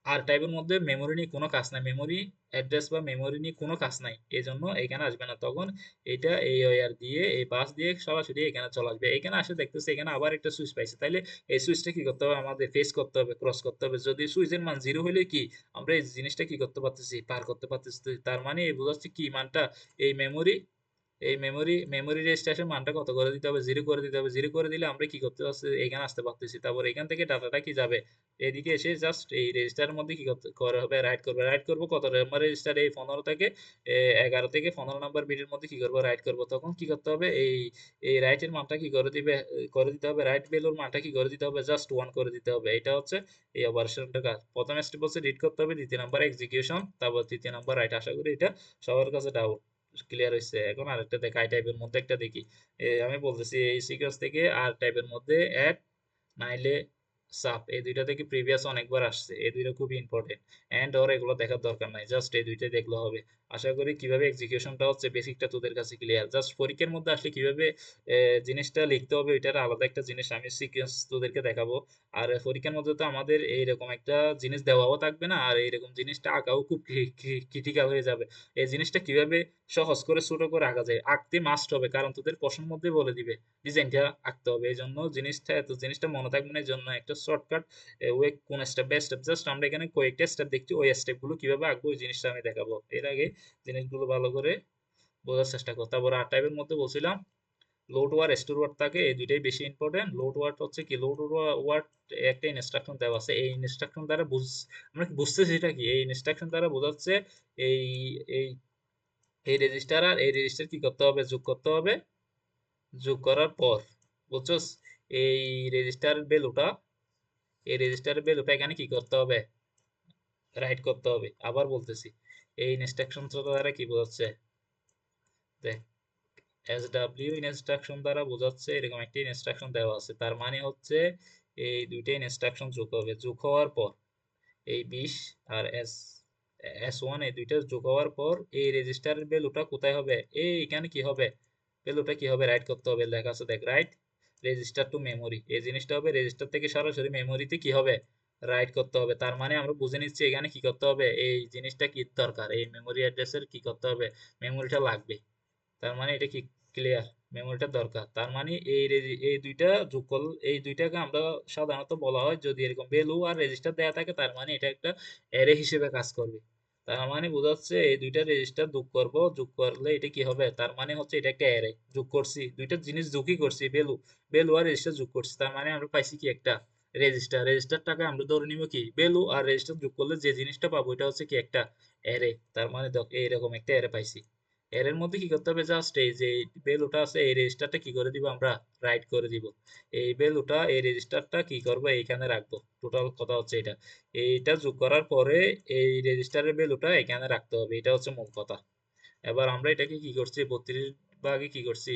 Speaker 1: আর টাইপের মধ্যে মেমোরি নিয়ে কোনো কাজ নাই, মেমোরি অ্যাড্রেস বা মেমোরি নিয়ে কোনো কাজ নাই, এই জন্য এখানে আসবে না। তখন এটা এই ওয়্যার দিয়ে এই বাস দিয়ে সরাসরি এখানে চলে আসবে। এখানে আসে দেখতেছে এখানে আবার একটা সুইচ পাইছে, তাইলে এই সুইচটা কি করতে হবে, আমাদের ফেস করতে হবে, ক্রস করতে হবে। যদি সুইচের মান 0 হলে কি আমরা এই জিনিসটা কি করতে পারতেছি, পার করতে পারতেছি। তার মানে এই বোঝাচ্ছে কি মানটা, এই মেমোরি রেজিস্ট্রেশন মানটা কত করে দিতে হবে, 0 করে দিতে হবে। 0 করে দিলে আমরা কি করতে পারছি, এখানে আসতে পারতেছি। তারপর এখান থেকে ডাটাটা কি যাবে, এদিকে এসে জাস্ট এই রেজিস্টারের মধ্যে কি করতে করে হবে, রাইট করবে। রাইট করব কত নম্বর রেজিস্টার, এই 15 থেকে 11 থেকে 15 নম্বর বিটের মধ্যে কি করব, রাইট করব। তখন কি করতে হবে, এই রাইটের মানটা কি করে দিবে, করে দিতে হবে, রাইট ভ্যালুর মানটা কি করে দিতে হবে, জাস্ট 1 করে দিতে হবে। এটা হচ্ছে এই অপারেশনটা কাজ। প্রথম স্টেপ হচ্ছে রিড করতে হবে, দ্বিতীয় নাম্বার এক্সিকিউশন, তারপর তৃতীয় নাম্বার রাইট। আশা করি এটা সবার কাছে ডাউট ক্লিয়ার হয়েছে। এখন আরেকটা দেখ, আই টাইপের মধ্যে একটা দেখি। আমি বলতেছি এই সিকোয়েন্স থেকে আর টাইপের মধ্যে অ্যাড নাইলে সাব, এই দুইটা থেকে প্রিভিয়াস অনেকবার আসছে, এই দুইটা খুবই ইম্পর্টেন্ট। এন্ড অর এগুলো দেখার দরকার নাই, জাস্ট এই দুইটাই দেখলে হবে। আশা করি কিভাবে এক্সিকিউশনটা হচ্ছে বেসিকটা তোদের কাছে ক্লিয়ার। জাস্ট পরীক্ষার মধ্যে আসলে কিভাবে জিনিসটা লিখতে হবে এটার আলাদা একটা জিনিস আমি সিকোয়েন্স তোদেরকে দেখাবো। আর পরীক্ষার মধ্যে তো আমাদের এইরকম একটা জিনিস দেওয়াও থাকবে না, আর এইরকম জিনিসটা আঁকাও খুব ক্রিটিক্যাল হয়ে যাবে। এই জিনিসটা কিভাবে সহজ করে ছোট করে আঁকা যায়, আঁকতে মাস্ট হবে, কারণ তোদের প্রশ্নের মধ্যে বলে দিবে ডিজাইনটা আঁকতে হবে। এই জন্য জিনিসটা এত জিনিসটা মনে থাকবে না, এই জন্য একটা শর্টকাট ওয়ে কোন স্টেপ বাই স্টেপ, জাস্ট আমরা এখানে কয়েকটা স্টেপ দেখছি, ওই স্টেপ গুলো কিভাবে আঁকবো ওই জিনিসটা আমি দেখাবো। এর আগে জিনিসগুলো ভালো করে বোঝার চেষ্টা করতে। তারপর আর টাইপের মধ্যে বলছিলাম লোড ওয়ার স্টোর ওয়ার্ড থাকে, এই দুইটাই বেশি ইম্পর্টেন্ট। লোড ওয়ার্ড হচ্ছে কি, লোড ওয়ার্ড একটা ইনস্ট্রাকশন দেওয়া আছে, এই ইনস্ট্রাকশন দ্বারা আমরা কি বুঝতেছি এটা কি, এই ইনস্ট্রাকশন দ্বারা বোঝাচ্ছে এই এই এই রেজিস্টার আর এই রেজিস্টার কি করতে হবে, যোগ করতে হবে। যোগ করার পর বুঝছস, এই রেজিস্টার ভ্যালুটা এই রেজিস্টার ভ্যালুটা এখানে কি করতে হবে, রাইট করতে হবে। আবার বলতেছি, এই ইনস্ট্রাকশন দ্বারা কি বোঝাচ্ছে, দেখ, SW ইনস্ট্রাকশন দ্বারা বোঝাচ্ছে এরকম একটি ইনস্ট্রাকশন দেওয়া আছে, তার মানে হচ্ছে এই দুইটা ইনস্ট্রাকশন যোগ হবে, যোগ হওয়ার পর এই 20 আর S1 এই দুইটা যোগ হওয়ার পর এই রেজিস্টারের ভ্যালুটা কোথায় হবে, এই এখানে কি হবে, ভ্যালুটা কি হবে, রাইট করতে হবে। লেখা আছে দেখ, রাইট রেজিস্টার টু মেমোরি, এই জিনিসটা হবে রেজিস্টার থেকে সরাসরি মেমোরিতে কি হবে, রাইট করতে হবে। তার মানে আমরা বুঝে নিচ্ছি এখানে কি করতে হবে, এই জিনিসটা কি দরকার, এই মেমোরি অ্যাড্রেসের কি করতে হবে, মেমোরিটা লাগবে। তার মানে এটা কি ক্লিয়ার, মেমোরিটা দরকার। তার মানে এই দুইটা যোগ করলে, এই দুইটাকে আমরা সাধারণত বলা হয়, যদি এরকম ভ্যালু আর রেজিস্টার দেওয়া থাকে তার মানে এটা একটা অ্যারে হিসেবে কাজ করবে। তার মানে বোঝাচ্ছে এই দুইটা রেজিস্টার যোগ করব, যোগ করলে এটা কি হবে, তার মানে হচ্ছে এটা একটা অ্যারে, যোগ করছি দুইটা জিনিস, যোগই করছি, ভ্যালু ভ্যালু আর রেজিস্টার যোগ করছি, তার মানে আমরা পাইছি কি একটা রেজিস্টার। রেজিস্টারটাকে আমরা ধরে নিব কি, ভ্যালু আর রেজিস্টার যোগ করলে যে জিনিসটা পাবো এটা হচ্ছে কি একটা অ্যারে। তার মানে দেখ এইরকম একটা অ্যারে পাইছি। এর মধ্যে কি করতে হবে, জাস্ট এই যে ভ্যালুটা আছে এই রেজিস্টারটা কি করে দিব আমরা, রাইট করে দিব। এই ভ্যালুটা এই রেজিস্টারটা কি করব, এইখানে রাখবো। টোটাল কথা হচ্ছে এটা, এইটা যোগ করার পরে এই রেজিস্টারের ভ্যালুটা এখানে রাখতে হবে, এটা হচ্ছে মূল কথা। এবার আমরা এটাকে কি করছি, 32 ভাগে কি করছি,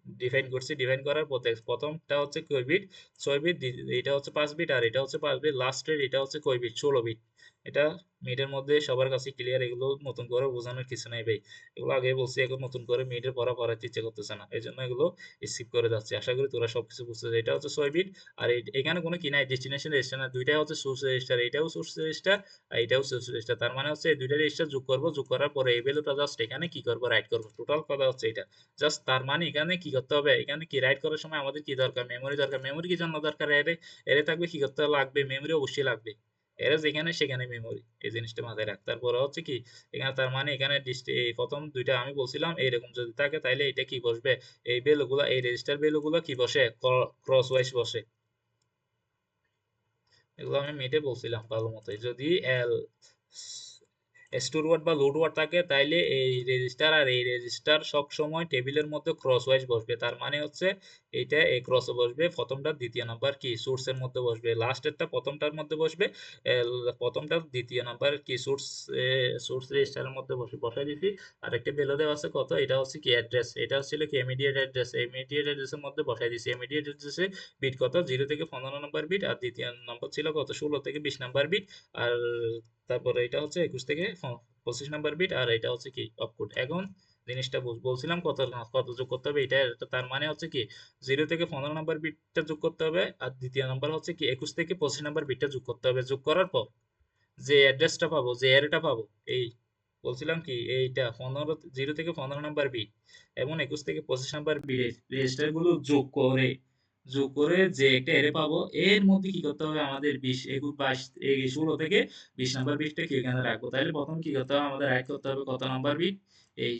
Speaker 1: ডিফাইন করছি। ডিফাইন করার পর প্রথমটা হচ্ছে কয় বিট, 6 বিট, এটা হচ্ছে 5 বিট, আর এটা হচ্ছে 5 বিট, লাস্টের এটা হচ্ছে কয় বিট, 16 বিট। এটা মিডের মধ্যে সবার কাছে ক্লিয়ার, এগুলো নতুন করে বোঝানোর কিছু নাই ভাই, এগুলো আগে বলছি, এখন নতুন করে মিডের পড়াতে ইচ্ছে করতেছে না, এই জন্য এগুলো স্কিপ করে যাচ্ছে। আশা করি তোরা সবকিছু বুঝতেছিস। এটা হচ্ছে 6 বিট, আর এখানে কোনো কি নাই, ডেস্টিনেশন রেজিস্টার না, দুইটাই হচ্ছে সোর্স রেজিস্টার, এটাও সোর্স রেজিস্টার আর এটাও সোর্স রেজিস্টার। তার মানে হচ্ছে এই দুইটা রেজিস্টার যোগ করবো, যোগ করার পরে এই ভ্যালুটা জাস্ট এখানে কি করবো, রাইট করবো। টোটাল কথা হচ্ছে এটা জাস্ট। তার মানে এখানে কি করতে হবে, এখানে কি রাইট করার সময় আমাদের কি দরকার, মেমোরি দরকার। মেমোরি কি জন্য দরকার, এরে এরে থাকবে, কি করতে লাগবে, মেমোরি অবশ্যই লাগবে। এরে যেখানে সেখানে মেমোরি, এই জিনিসটা মাথায় রাখ। তারপরে হচ্ছে কি, এখানে তার মানে এখানে এই প্রথম দুইটা আমি বলছিলাম এইরকম যদি থাকে তাইলে এটা কি বসবে, এই ভ্যালুগুলা, এই রেজিস্টার ভ্যালুগুলো কি বসে, ক্রস ওয়াইজ বসে। এগুলো আমি মেটে বলছিলাম ভালো মতোই। যদি এল স্টোর ওয়ার্ড বা লোড ওয়ার্ড থাকে তাইলে এই রেজিস্টার আর এই রেজিস্টার সব সময় টেবিলের মধ্যে ক্রস ওয়াইজ বসবে। তার মানে হচ্ছে এইটা এই ক্রসে বসবে, প্রথমটা দ্বিতীয় নাম্বার কি সোর্সের মধ্যে বসবে, লাস্টেরটা প্রথমটার মধ্যে বসবে। প্রথমটা দ্বিতীয় নাম্বার কি সোর্স রেজিস্টারের মধ্যে বসাই দিছি। আর একটা ভ্যালু দেওয়া আছে কত, এটা হচ্ছে কি অ্যাড্রেস, এটা হচ্ছিল কি ইমিডিয়েট অ্যাড্রেস, ইমিডিয়েট অ্যাড্রেসের মধ্যে বসাই দিছি। ইমিডিয়েট অ্যাড্রেসে বিট কত, 0 থেকে 15 নম্বর বিট, আর দ্বিতীয় নাম্বার ছিল কত, 16 থেকে 20 নাম্বার বিট। আর তারপরে এটা হচ্ছে 21 থেকে 25 নাম্বার বিট, আর এটা হচ্ছে কি অপকোড। এখন জিনিসটা বলছিলাম কত কত যোগ করতে হবে, তার মানে হচ্ছে কি 0 থেকে 15 নাম্বার বিটটা যোগ করতে হবে, আর দ্বিতীয় নাম্বার হচ্ছে কি 21 থেকে 25 নাম্বার বিটটা যোগ করতে হবে। যোগ করার পর যে অ্যাড্রেসটা পাবো, যে অ্যারেটা পাবো, এই বলছিলাম কি এইটা 0 থেকে 15 নাম্বার বিট এবং 21 থেকে 25 নাম্বার বিট রেজিস্টার গুলো যোগ করে যে একটা অ্যারে পাবো, এর মধ্যে কি করতে হবে আমাদের, 20 21 22 এই 16 থেকে 20 নাম্বার বিটটা কি এখানে রাখবো। তাহলে প্রথম কি করতে হবে, আমাদের রাইট করতে হবে কত নাম্বার বিট, এই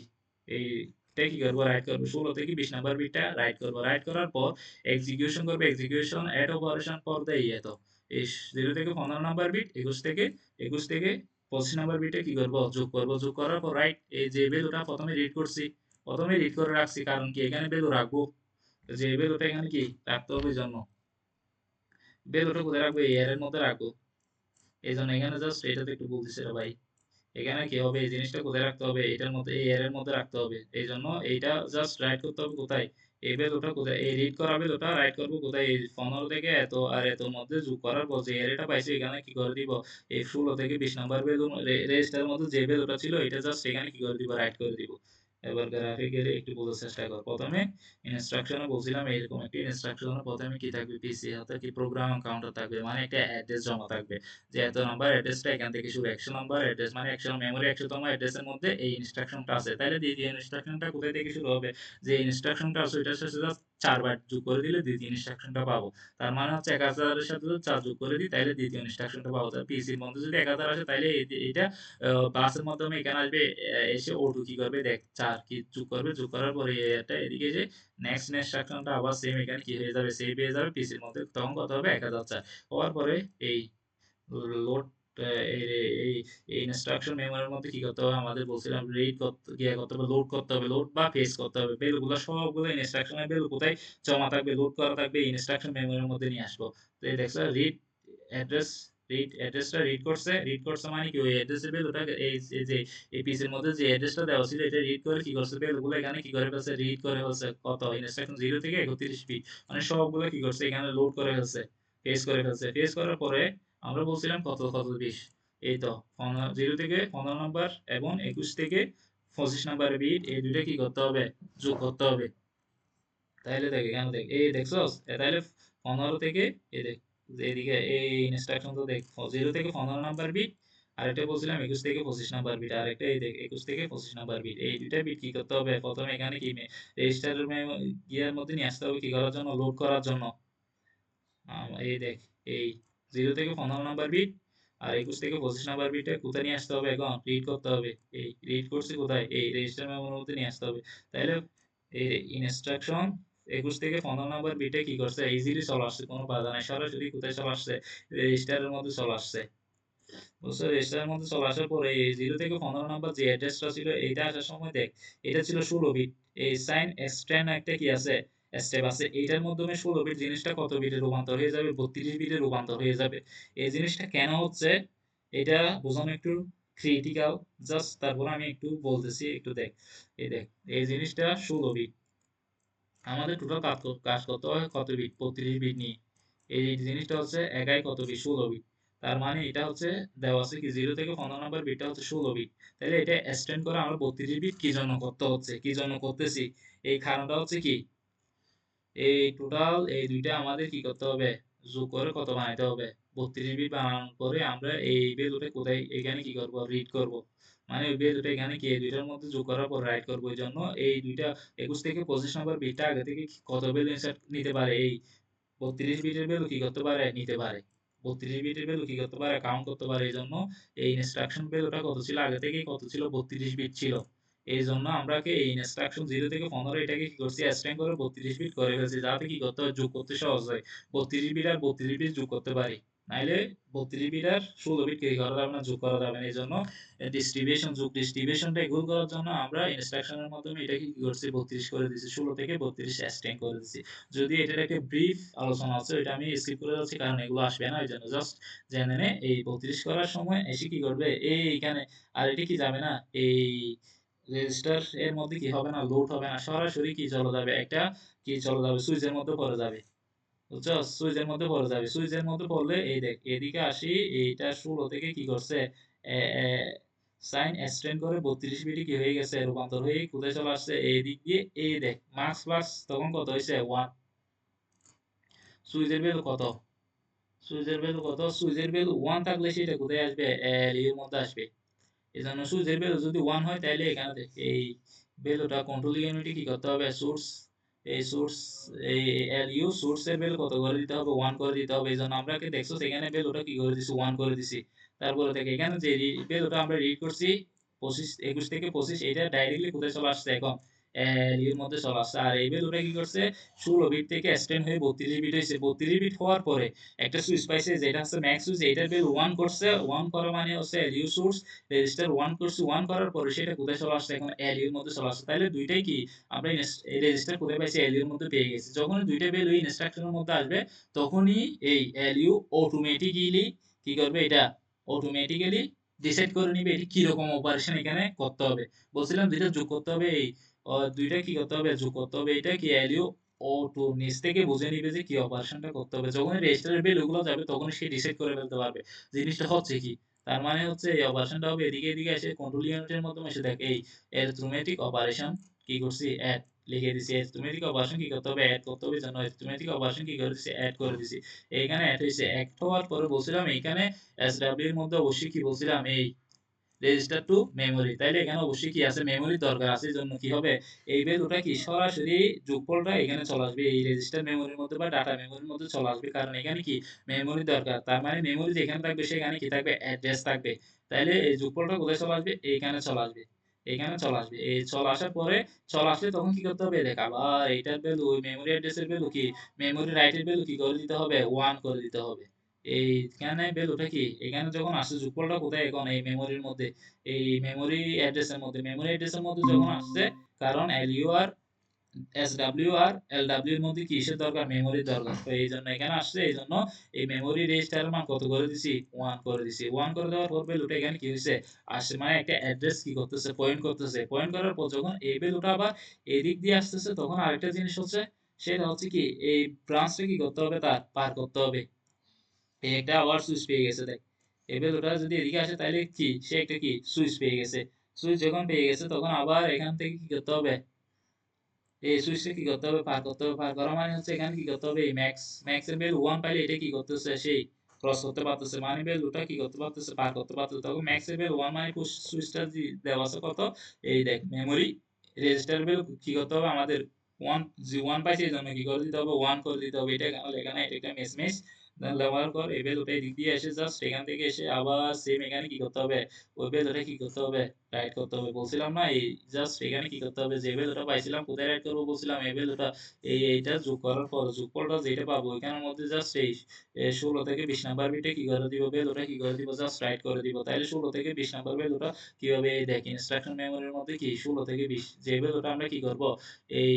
Speaker 1: এইটা কি করবো, রাইট করবো 16 থেকে 20 নাম্বার বিটটা রাইট করবো। রাইট করার পর এক্সিকিউশন করবো, execution add operation for the ইয়ে, তো এই 0 থেকে 15 নাম্বার বিট, 21 থেকে 25 নাম্বার বিটে কি করবো, যোগ করবো। যোগ করার পর রাইট, এই যে ভ্যালুটা প্রথমে রিড করছি, প্রথমে রিড করে রাখছি, কারণ কি এখানে ভ্যালু রাখবো, যে ভ্যালুটা এখানে কি রাখতে হবে, এই জন্য ভ্যালুটা কোথায় রাখবো, এই এর মধ্যে রাখবো। এই জন্য এখানে জাস্ট এটাতে একটু বলতেছে রে ভাই, এখানে কি হবে, এই জিনিসটা কোথায় রাখতে হবে, এটার মধ্যে, এই এর মধ্যে রাখতে হবে। এই জন্য এইটা জাস্ট রাইট করতে হবে কোথায়, এই ভ্যালুটা কোথায়, এই রিড করা ভ্যালুটা রাইট করবো কোথায়, এই 15 থেকে এত আর এতর মধ্যে যোগ করার পর যে এরিয়াটা পাইছি এখানে কি করে দিব, এই 16 থেকে 20 নাম্বার ভ্যালু রেজিস্টারের মধ্যে যে ভ্যালুটা ছিল এটা জাস্ট এখানে কি করে দিব, রাইট করে দিব। এবার গ্রাফিক্যালি একটু বোঝার চেষ্টা কর। প্রথমে ইনস্ট্রাকশনে বলছিলাম এইরকম একটি ইনস্ট্রাকশনের প্রথমে কি থাকবে, পিসি অর্থাৎ কি প্রোগ্রাম কাউন্টার থাকবে, মানে একটা অ্যাড্রেস জমা থাকবে, যে এত নাম্বার অ্যাড্রেসটা এখান থেকে শুরু, 100 নাম্বার অ্যাড্রেস মানে 100 মেমোরি 100তম অ্যাড্রেসের মধ্যে এই ইনস্ট্রাকশনটা আছে। তাহলে দ্বিতীয় ইনস্ট্রাকশনটা কোথায় থেকে শুরু হবে, যে ইনস্ট্রাকশনটা আছে ওইটার সাথে জাস্ট 4 বাইট যোগ করে দিলে দ্বিতীয় ইনস্ট্রাকশনটা পাবো। তার মানে হচ্ছে 1000 এর সাথে যদি 4 যোগ করে দিই তাইলে দ্বিতীয় ইনস্ট্রাকশনটা পাবো। তার পিসির মধ্যে যদি 1000 আসে তাইলে এইটা বাসের মাধ্যমে এখানে আসবে, এসে O2 কি করবে দেখ 4 কি যোগ করবে, যোগ করার পরে এটা এদিকে এসে নেক্সট ইনস্ট্রাকশনটা আবার সেম এখানে কি হয়ে যাবে, সেভ হয়ে যাবে পিসির মধ্যে। তখন কত হবে 1004 হওয়ার পরে এই লোড এই এই এই ইনস্ট্রাকশন মেমোরির মধ্যে কি করতে হবে, আমাদের বলছিলাম রিড করতে গিয়ে করতে হবে, লোড করতে হবে, লোড বা পেস্ট করতে হবে। ভ্যালুগুলো সবগুলো ইনস্ট্রাকশনের ভ্যালু কোথায় জমা থাকবে, লোড করা থাকবে ইনস্ট্রাকশন মেমোরির মধ্যে নিয়ে আসবো। তো এই দেখছো রিড অ্যাড্রেস, রিড অ্যাড্রেসটা রিড করছে মানে কি ওই অ্যাড্রেসের ভ্যালুটা এই যে এই পিসের মধ্যে যে অ্যাড্রেসটা দেওয়া ছিল এটা রিড করে কি করছে, ভ্যালুগুলো এখানে কি করে ফেলছে, রিড করে ফেলছে কত ইনস্ট্রাকশন 0 থেকে 31 বিট, মানে সবগুলো কি করছে এখানে লোড করে ফেলছে, পেস্ট করে ফেলছে। পেস্ট করার পরে আমরা বলছিলাম কত কত 20, এই তো 0 থেকে 15 নাম্বার এবং 21 থেকে 25 নাম্বারের বিট এই দুইটা কি করতে হবে, যোগ করতে হবে। তাইলে দেখ এখানে দেখ এই দেখছস তাইলে 15 থেকে এই দেখ এইদিকে এই ইনস্ট্রাকশন তো দেখ 0 থেকে 15 নাম্বার বিট, আরেকটা বলছিলাম 21 থেকে 25 নাম্বার বিট, আরেকটা এই দেখ 21 থেকে 25 নাম্বার বিট। এই দুইটা বিট কি করতে হবে, প্রথমে এখানে কি রেজিস্টারের ইয়ার মধ্যে নিয়ে আসতে হবে কি করার জন্য, লোড করার জন্য। এই দেখ এই 0 থেকে 15 নাম্বার বিট আর 21 থেকে 25 নাম্বার বিটে কোথায় নিয়ে আসতে হবে, এখন রিড করতে হবে। এই রিড করছি কোথায়, এই রেজিস্টার মেমোরির মধ্যে নিয়ে আসতে হবে। তাহলে এই ইনস্ট্রাকশন 21 থেকে 15 নাম্বার বিটে কি করছে, ইজিলি চলে আসছে, কোনো বাধা নাই, সরাসরি কোথায় চলে আসছে, রেজিস্টারের মধ্যে চলে আসছে। বুঝছো, রেজিস্টারের মধ্যে চলে আসার পরে এই 0 থেকে 15 নাম্বার যে অ্যাড্রেসটা ছিল এইটা আসার সময় দেখ এটা ছিল 16 বিট। এই সাইন এক্সটেন্ড একটা কি আছে, স্টেপ আছে, এইটার মাধ্যমে 16 বিট জিনিসটা কত বিটে রূপান্তর হয়ে যাবে, 32 বিটে রূপান্তর হয়ে যাবে। এই জিনিসটা কেন হচ্ছে এটা বোঝানো একটু ক্রিটিক্যাল, জাস্ট তারপর আমি একটু বলতেছি, একটু দেখ। এই দেখ এই জিনিসটা 16 বিট, আমাদের টোটাল কাজ করতে হয় কত বিট, 32 বিট নিয়ে। এই জিনিসটা হচ্ছে একাই কত বিট, 16 বিট। তার মানে এটা হচ্ছে দেওয়া আছে কি 0 থেকে 15 নাম্বার বিটটা হচ্ছে 16 বিট। তাহলে এটা এক্সটেন্ড করে আমরা 32 বিট কি জন্য করতে হচ্ছে, কি জন্য করতেছি, এই কারণটা হচ্ছে কি এই টোটাল এই দুইটা আমাদের কি করতে হবে, যোগ করে কত বানাইতে হবে, 32 বিট বানানোর পরে আমরা এই ভ্যালুটা কোথায় এখানে কি করব, রিড করব। মানে ওই ভ্যালুটা এখানে কি এই দুইটার মধ্যে যোগ করার পর রাইট করব। এই জন্য এই দুইটা 21 থেকে 25 নম্বর বিটটা আগে থেকে কত ভ্যালু ইনসার্ট নিতে পারে, এই 32 বিটের ভ্যালু কি করতে পারে, নিতে পারে। 32 বিটের ভ্যালু কি করতে পারে, কাউন্ট করতে পারে। এই জন্য এই ইনস্ট্রাকশন ভ্যালুটা কত ছিল, আগে থেকেই কত ছিল, 32 বিট ছিল। এই জন্য আমরা কি এই ইনস্ট্রাকশন 0 থেকে 15 এটাকে কি করছি, এক্সটেন্ড করে 32 বিট করে ফেলছি, যাতে কি করতে হয়, যোগ করতে সহজ হয়। 32 বিট আর 32 বিট যোগ করতে পারি, নাইলে 32 বিট আর 16 বিট কি করা যাবে না, যোগ করা যাবে না। এই জন্য ডিস্ট্রিবিউশন, যোগ ডিস্ট্রিবিউশনটা এগুলো করার জন্য আমরা ইনস্ট্রাকশনের মাধ্যমে এটাকে কি করছি, 32 করে দিছি, 16 থেকে 32 এক্সটেন্ড করে দিছি। যদি এটার একটা ব্রিফ আলোচনা আছে ওইটা আমি স্কিপ করে যাচ্ছি, কারণ এগুলো আসবে না, ওই জন্য জাস্ট জেনে নে। এই 32 করার সময় এসে কি করবে, এইখানে আর এটা কি যাবে না, এই রেজিস্টার এর মধ্যে কি হবে না, লোড হবে না, সরাসরি কি চলে যাবে, একটা কি চলে যাবে, সুইচের মধ্যে পড়ে যাবে। বুঝছো, সুইচের মধ্যে পড়ে যাবে, সুইচের মধ্যে পড়লে এই দেখ এদিকে আসি, এইটা 16 থেকে কি করছে, সাইন এক্সটেন্ড করে 32 বিটে কি হয়ে গেছে, রূপান্তর হয়ে কোথায় চলে আসছে, এই দিক দিয়ে। এই দেখ মার্কস প্লাস তখন কত হয়েছে 1, সুইচের ভ্যালু কত, সুইচের ভ্যালু কত, সুইচের ভ্যালু 1 থাকলে সেটা কোথায় আসবে, এর মধ্যে আসবে। এই জন্য সুইচের ভ্যালু যদি 1 হয় তাহলে এখানে দেখ এই ভ্যালুটা কন্ট্রোল ইউনিটে কি করতে হবে, সোর্স, এই সোর্স, এই এলইউ সোর্সের ভ্যালু কত করে দিতে হবে, 1 করে দিতে হবে। এই জন্য আমরা কি দেখছো এখানে ভ্যালুটা কি করে দিছি, 1 করে দিছি। তারপরে দেখ এখানে যে ভ্যালুটা আমরা রিড করছি 25, 21 থেকে 25, এটা ডাইরেক্টলি কোথায় চলে আসছে, এখন এলইউ এর মধ্যে চলে আসছে। আর এই ভ্যালুটা কি করছে 16 বিট থেকে এক্সটেন্ড হয়ে 32 বিট হয়েছে। 32 বিট হওয়ার পরে একটা সুইচ পাইছে যেটা হচ্ছে ম্যাক্স সুইচ, এটার ভ্যালু 1 করছে, 1 করা মানে হচ্ছে এলইউ সোর্স, রেজিস্টার 1 করছি, 1 করার পরে সেটা কোথায় চলে আসছে, এখন এলইউ এর মধ্যে চলে আসছে। তাহলে দুইটাই কি আমরা এই রেজিস্টার কোথায় পাইছি, এলইউ এর মধ্যে পেয়ে গেছি। যখন দুইটা ভ্যালু ইনস্ট্রাকশনের মধ্যে আসবে তখনই এই এলইউ অটোমেটিক্যালি কি করবে, এটা অটোমেটিক্যালি ডিসাইড করে নিবে এটি কি রকম অপারেশন এখানে করতে হবে। বলছিলাম দুইটা যোগ করতে হবে, এই দুইটা কি করতে হবে, যোগ করতে হবে। এটা কি এলইউ অটো নিচ থেকে বুঝে নিবে যে কি অপারেশনটা করতে হবে। যখন রেজিস্টারের ভ্যালুগুলো যাবে তখন সে ডিসাইড করে ফেলতে পারবে জিনিসটা হচ্ছে কি। তার মানে হচ্ছে এই অপারেশনটা হবে এদিকে এদিকে এসে কন্ট্রোল ইউনিটের মাধ্যমে এসে দেখ এই অ্যারিথমেটিক অপারেশন কি করছি, অ্যাড লিখে দিছি। অ্যারিথমেটিক অপারেশন কি করতে হবে, অ্যাড করতে হবে। জন্য অ্যারিথমেটিক অপারেশন কি করে দিছি, অ্যাড করে দিছি। এইখানে অ্যাড হয়েছে, অ্যাড হওয়ার পরে বলছিলাম এইখানে এসডব্লিউ এর মধ্যে অবশ্যই কি বলছিলাম, এই
Speaker 2: রেজিস্টার টু মেমোরি, তাইলে এখানে অবশ্যই কি আছে, মেমোরি দরকার আছে। এই জন্য কি হবে, এই ভ্যালুটা কি সরাসরি যোগফলটা এখানে চলে আসবে, এই রেজিস্টার মেমোরির মধ্যে বা ডাটা মেমোরির মধ্যে চলে আসবে, কারণ এখানে কি মেমোরি দরকার। তার মানে মেমোরি যেখানে থাকবে সেখানে কি থাকবে, অ্যাড্রেস থাকবে। তাইলে এই যোগফলটা কোথায় চলে আসবে, এইখানে চলে আসবে, এখানে চলে আসবে। এই চলে আসার পরে, চলে আসলে তখন কি করতে হবে, দেখ আবার এইটার ভ্যালু, ওই মেমোরি অ্যাড্রেসের ভ্যালু কি, মেমোরি রাইটের ভ্যালু কি করে দিতে হবে, 1 করে দিতে হবে। এইখানে ভ্যালুটা কি, এখানে যখন আসছে যোগফলটা কোথায়, এখন এই মেমোরির মধ্যে, এই মেমোরি অ্যাড্রেসের মধ্যে, মেমোরি অ্যাড্রেসের মধ্যে যখন আসছে, কারণ এলইউ আর এসডব্লিউ আর এলডব্লিউ এর মধ্যে কিসের দরকার, মেমোরির দরকার। তো এই জন্য এখানে আসছে, এই জন্য এই মেমোরি রেজিস্টারের মান কত করে দিছি, 1 করে দিছি। 1 করে দেওয়ার পর ভ্যালুটা এখানে কি হয়েছে, আসছে, মানে একটা অ্যাড্রেস কি করতেছে, পয়েন্ট করতেছে। পয়েন্ট করার পর যখন এই ভ্যালুটা আবার এদিক দিয়ে আসতেছে, তখন আরেকটা জিনিস হচ্ছে, সেটা হচ্ছে কি, এই ব্রাঞ্চটা কি করতে হবে, তার পার করতে হবে। এই একটা আবার সুইচ পেয়ে গেছে, দেখ এই ভ্যালুটা যদি এদিকে আসে, তাহলে কি, সে একটা কি সুইচ পেয়ে গেছে। সুইচ যখন পেয়ে গেছে, তখন আবার এখান থেকে কি করতে হবে, এই সুইচটা কি করতে হবে, পার করতে হবে। পার করা মানে হচ্ছে এখানে কি করতে হবে, এই ম্যাক্স এর ভ্যালু 1 পাইলে এটা কি করতেছে, সেই ক্রস করতে পারতেছে, মানে ভ্যালুটা কি করতে পারতেছে, পার করতে পারতেছে। তখন ম্যাক্স এর ভ্যালু 1 মানে সুইচটা দেওয়া আছে কত, এই দেখ মেমোরি রেজিস্টার ভ্যালু কি করতে হবে আমাদের, 1, 1 পাইছে, এই জন্য কি করে দিতে হবে, 1 করে দিতে হবে। এটা এখানে লেখা নাই, এটা একটা মিসম্যাচ। দেন ব্যবহার কর, এই ভ্যালুটা এদিক দিয়ে এসে জাস্ট এখান থেকে এসে আবার সেম এখানে কি করতে হবে, ওই ভ্যালুটা কি করতে হবে, রাইট করতে হবে। বলছিলাম না, এই জাস্ট এখানে কি করতে হবে, যে ভ্যালুটা পাইছিলাম কোথায় রাইট করবো বলছিলাম, এই ভ্যালুটা এইটা যোগ করার পর যোগফলটা যেটা পাবো ওইখানের মধ্যে জাস্ট এই 16 থেকে 20 নাম্বার বিটে কি করে দিব, ভ্যালুটা কি করে দিব, জাস্ট রাইট করে দিব। তাইলে 16 থেকে 20 নাম্বার ভ্যালুটা কি হবে, এই দেখ ইনস্ট্রাকশন মেমোরির মধ্যে কি 16 থেকে 20, যে ভ্যালুটা আমরা কি করব, এই